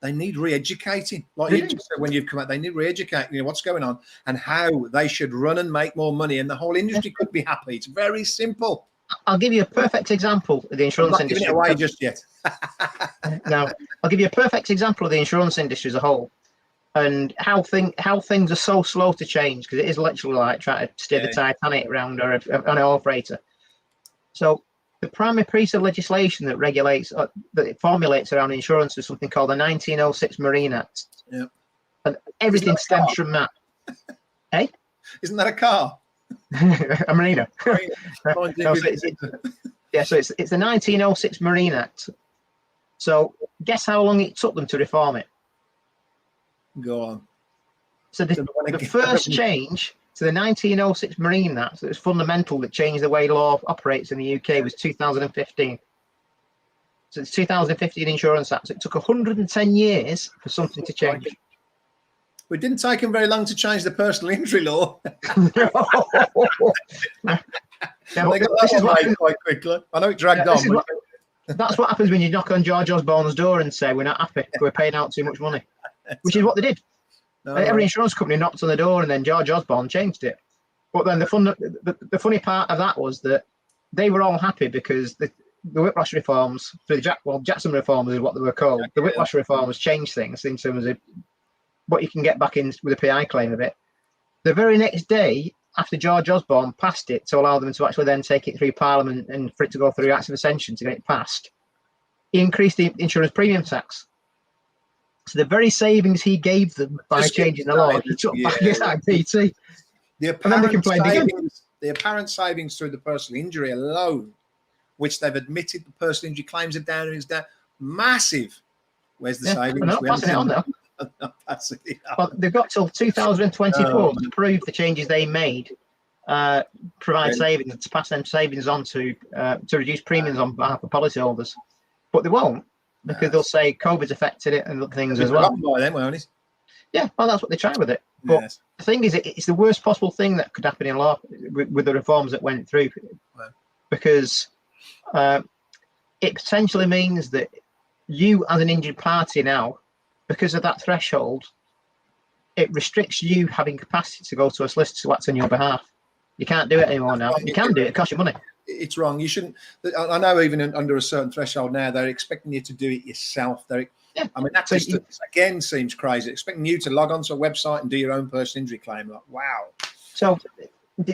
re-educating. Like you just said when you've come out, they need re-educating. What's going on and how they should run and make more money, and the whole industry could be happy. It's very simple. I'll give you a perfect example of the insurance industry. I'm not giving it away just yet. No, I'll give you a perfect example of the insurance industry as a whole. And how things are so slow to change, because it is literally like trying to steer the Titanic around or an oil freighter. So the primary piece of legislation that regulates, that it formulates around insurance is something called the 1906 Marine Act. Yeah. And everything stems from that. Hey? Isn't that a car? A Marina. So it's the 1906 Marine Act. So guess how long it took them to reform it? Go on. So the first change to the 1906 Marine Act that was fundamental, that changed the way law operates in the UK, was 2015. So it's 2015 Insurance Act. So it took 110 years for something to change. It didn't take him very long to change the personal injury law. Yeah, They got that one made quite quickly. I know it dragged on. That's what happens when you knock on George Osborne's door and say, we're not happy, we're paying out too much money, which is what they did. Every insurance company knocked on the door, and then George Osborne changed it. But then the funny part of that was that they were all happy because the whiplash reforms, through the Jackson reforms is what they were called. The whiplash reforms changed things in terms of what you can get back in with a PI claim of it. The very next day, after George Osborne passed it to allow them to actually then take it through Parliament and for it to go through Acts of Ascension to get it passed, he increased the insurance premium tax. So the very savings he gave them by changing the law, he took back his IPT. The apparent savings through the personal injury alone, which they've admitted the personal injury claims are down, is down massive. Where's the savings? Passing it on now. Well, they've got till 2024 to prove the changes they made provide savings, to pass them savings on to reduce premiums on behalf of policyholders. But they won't, because they'll say COVID's affected it and other things as well. By them, won't it? Yeah, well, that's what they try with it. But the thing is, it's the worst possible thing that could happen in law with the reforms that went through, because it potentially means that you, as an injured party now, because of that threshold, it restricts you having capacity to go to a solicitor to act on your behalf. You can't do it anymore now. You can do it. It costs you money. It's wrong. You shouldn't. I know even under a certain threshold now, they're expecting you to do it yourself. I mean, that just again seems crazy. Expecting you to log onto a website and do your own personal injury claim. Like, wow. So,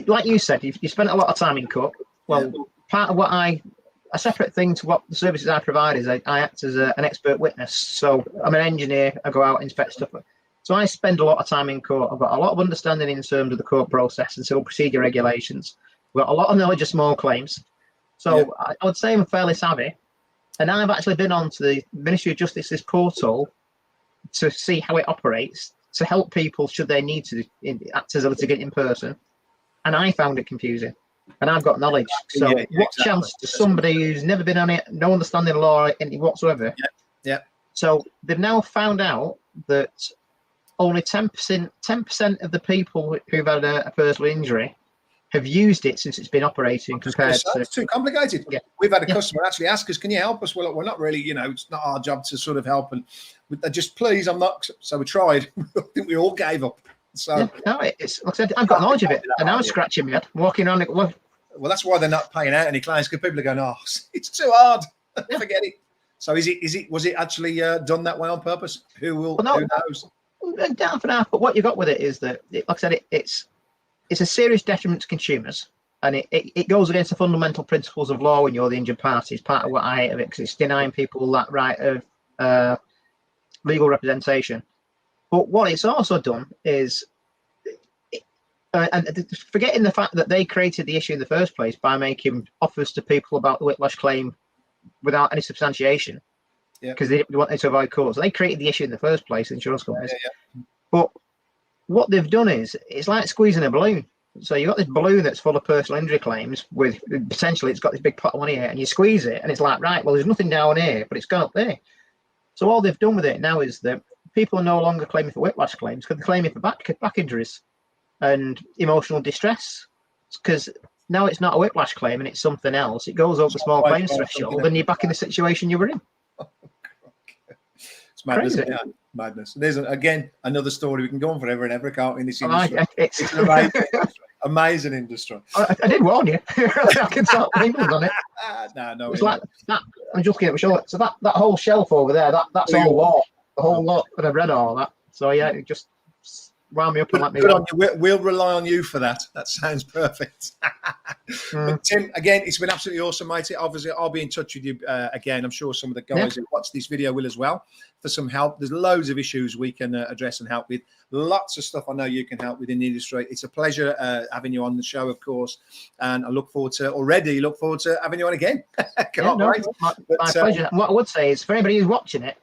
like you said, you spent a lot of time in court. Well, part of what a separate thing to what the services I provide is I act as an expert witness. So I'm an engineer. I go out and inspect stuff. So I spend a lot of time in court. I've got a lot of understanding in terms of the court process and civil procedure regulations. I've got a lot of knowledge of small claims. So I would say I'm fairly savvy. And I've actually been on to the Ministry of Justice's portal to see how it operates, to help people should they need to act as a litigant in person. And I found it confusing. And I've got knowledge. So what chance does somebody who's never been on it, no understanding of law whatsoever? So they've now found out that only 10% of the people who've had a personal injury have used it since it's been operating compared to... It's too complicated. We've had a customer actually ask us, can you help us? Well, we're not really, it's not our job to sort of help. And just, please, I'm not... So we tried. I think we all gave up. So no, it's like I said, I've got knowledge of it, and I was scratching my head, walking around it. Well, that's why they're not paying out any claims, because people are going, it's too hard. Forget it. So was it actually done that way on purpose? Who knows? Down for now. But what you got with it is that, like I said, it's a serious detriment to consumers, and it goes against the fundamental principles of law when you're the injured party. It's part of what I hate of it, because it's denying people that right of legal representation. But what it's also done is, and forgetting the fact that they created the issue in the first place by making offers to people about the whiplash claim without any substantiation, because they wanted to avoid court. So they created the issue in the first place, insurance companies. But what they've done is, it's like squeezing a balloon. So you've got this balloon that's full of personal injury claims with potentially it's got this big pot of money here, and you squeeze it, and it's like, right, well, there's nothing down here, but it's gone up there. So all they've done with it now is that people are no longer claiming for whiplash claims, because they're claiming for back injuries and emotional distress, because now it's not a whiplash claim and it's something else. It goes over the small claims threshold, and you're back in the situation you were in. It's madness. Madness. There's again another story. We can go on forever and ever, can't we, in this industry? It's an amazing industry. I did warn you. I can start England on it. No. It's like that. I'm just getting sure. So that whole shelf over there, that's all law. The whole lot, and I've read all that. So yeah, it just wound me up and let me go. We'll rely on you for that. That sounds perfect. But Tim, again, it's been absolutely awesome, mate. Obviously, I'll be in touch with you again. I'm sure some of the guys who watch this video will as well, for some help. There's loads of issues we can address and help with. Lots of stuff I know you can help with in the industry. It's a pleasure having you on the show, of course, and I look forward to having you on again. Can't wait. My pleasure. What I would say is, for anybody who's watching it,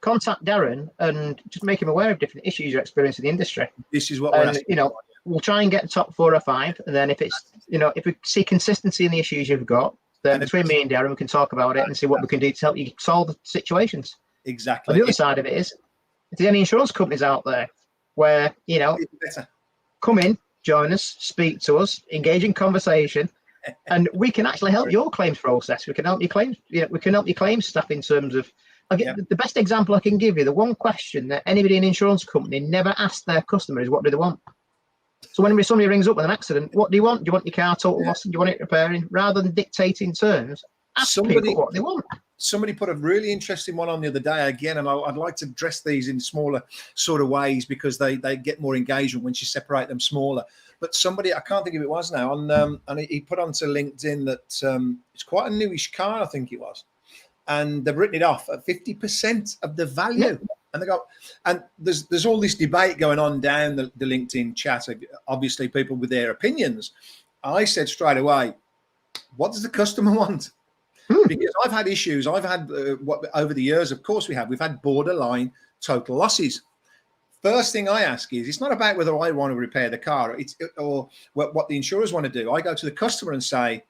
contact Darren and just make him aware of different issues you're experiencing in the industry. This is what we're asking. We'll try and get the top 4 or 5, and then if it's if we see consistency in the issues you've got, then between me and Darren we can talk about it and see what we can do to help you solve the situations. Exactly. And the other side of it is, if there's any insurance companies out there where, Better. come in, join us, speak to us, engage in conversation, and we can actually help your claims process. We can help your claims. We can help your claims staff in terms of. The best example I can give you, the one question that anybody in an insurance company never asks their customer is, what do they want? So when somebody rings up with an accident, what do you want? Do you want your car total loss? Do you want it repairing? Rather than dictating terms, ask people what they want. Somebody put a really interesting one on the other day again, and I'd like to address these in smaller sort of ways because they get more engagement once you separate them smaller. But somebody, I can't think of who it was now, and he put onto LinkedIn that it's quite a newish car, I think it was, and they've written it off at 50% of the value. Yeah. And they go, and there's all this debate going on down the LinkedIn chat. Obviously, people with their opinions. I said straight away, what does the customer want? Because I've had issues. I've had over the years, of course, we've had borderline total losses. First thing I ask is, it's not about whether I want to repair the car or what the insurers want to do. I go to the customer and say,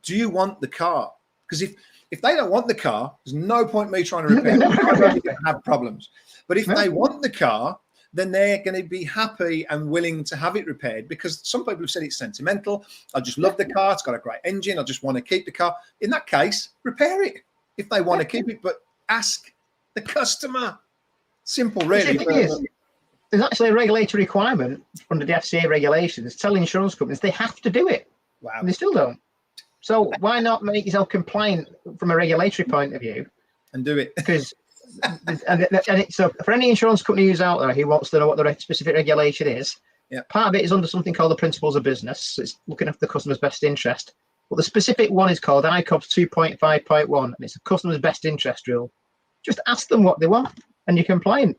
do you want the car? Because if they don't want the car, there's no point me trying to repair it. I'm going to have problems. But if they want the car, then they're going to be happy and willing to have it repaired, because some people have said it's sentimental. I just love the car. It's got a great engine. I just want to keep the car. In that case, repair it if they want to keep it. But ask the customer. Simple, really. There's actually a regulatory requirement under the FCA regulations telling insurance companies they have to do it. Wow. And they still don't. So why not make yourself compliant from a regulatory point of view and do it? Because so for any insurance company who's out there who wants to know what the specific regulation is, part of it is under something called the principles of business. It's looking after the customer's best interest. But the specific one is called ICOBS 2.5.1, and it's a customer's best interest rule. Just ask them what they want, and you're compliant.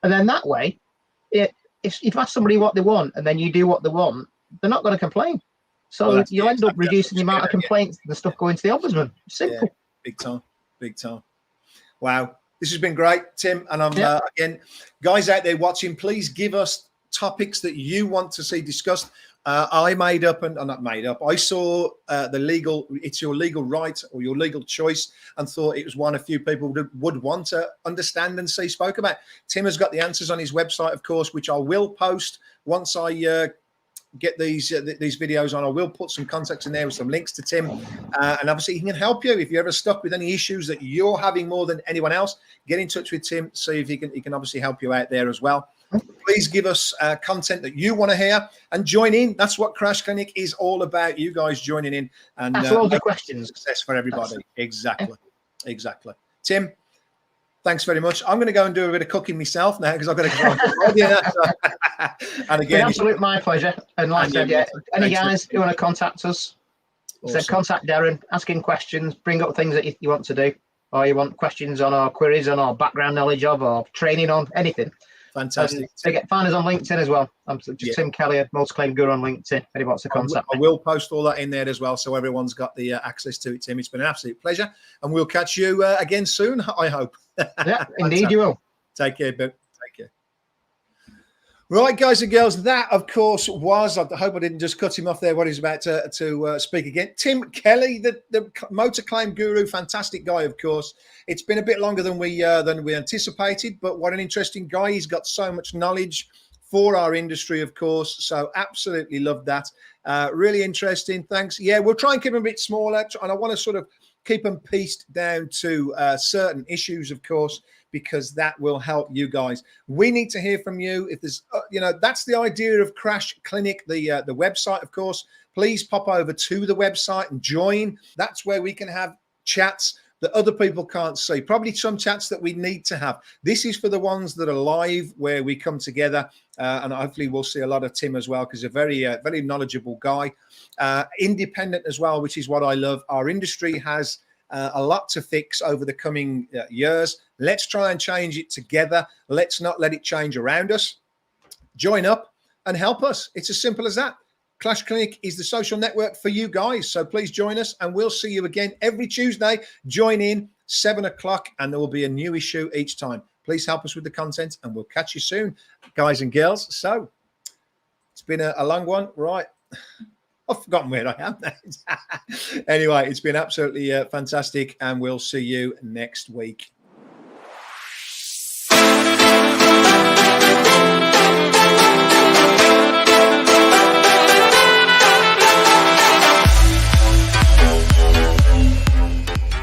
And then that way, if you ask somebody what they want, and then you do what they want, they're not going to complain. So you'll end up reducing the amount of complaints and stuff going to the ombudsman. Simple. Yeah, big time. Wow. This has been great, Tim. And I'm again, guys out there watching, please give us topics that you want to see discussed. I made up, and not made up, I saw it's your legal right or your legal choice, and thought it was one a few people would want to understand and see spoke about. Tim has got the answers on his website, of course, which I will post once I get these videos on. I will put some contacts in there with some links to Tim, and obviously he can help you if you're ever stuck with any issues that you're having more than anyone else. Get in touch with Tim, see if he can obviously help you out there as well. Please give us content that you want to hear and join in. That's what Crash Clinic is all about. You guys joining in and ask all the questions. Success for everybody. Exactly. Tim, thanks very much. I'm going to go and do a bit of cooking myself now because I've got to go. And again, absolute my pleasure. And like I said, any guys who want to contact us, awesome. Contact Darren, ask him questions, bring up things that you want to do, or you want questions on our queries, on our background knowledge of, or training on, anything. Fantastic. Find us on LinkedIn as well. I'm just Tim Kelly, Motor Claim Guru on LinkedIn. If anybody wants to contact me. I will post all that in there as well, so everyone's got the access to it, Tim. It's been an absolute pleasure, and we'll catch you again soon, I hope. Yeah, indeed you will. Take care, Bill. Take care. Right, guys and girls, that, of course, was, I hope I didn't just cut him off there when he's about to speak again. Tim Kelly, the motor claim guru, fantastic guy, of course. It's been a bit longer than we anticipated, but what an interesting guy. He's got so much knowledge for our industry, of course. So absolutely love that. Really interesting. Thanks. Yeah, we'll try and keep them a bit smaller, and I want to sort of keep them pieced down to certain issues, of course, because that will help you guys. We need to hear from you. If there's, that's the idea of Crash Clinic, the website, of course. Please pop over to the website and join. That's where we can have chats that other people can't see. Probably some chats that we need to have. This is for the ones that are live, where we come together, and hopefully we'll see a lot of Tim as well, because he's a very knowledgeable guy. Independent as well, which is what I love. Our industry has a lot to fix over the coming years. Let's try and change it together. Let's not let it change around us. Join up and help us. It's as simple as that. Clash Clinic is the social network for you guys. So please join us, and we'll see you again every Tuesday. Join in 7 o'clock, and there will be a new issue each time. Please help us with the content, and we'll catch you soon, guys and girls. So it's been a long one, right? I've forgotten where I am now. Anyway, it's been absolutely fantastic, and we'll see you next week.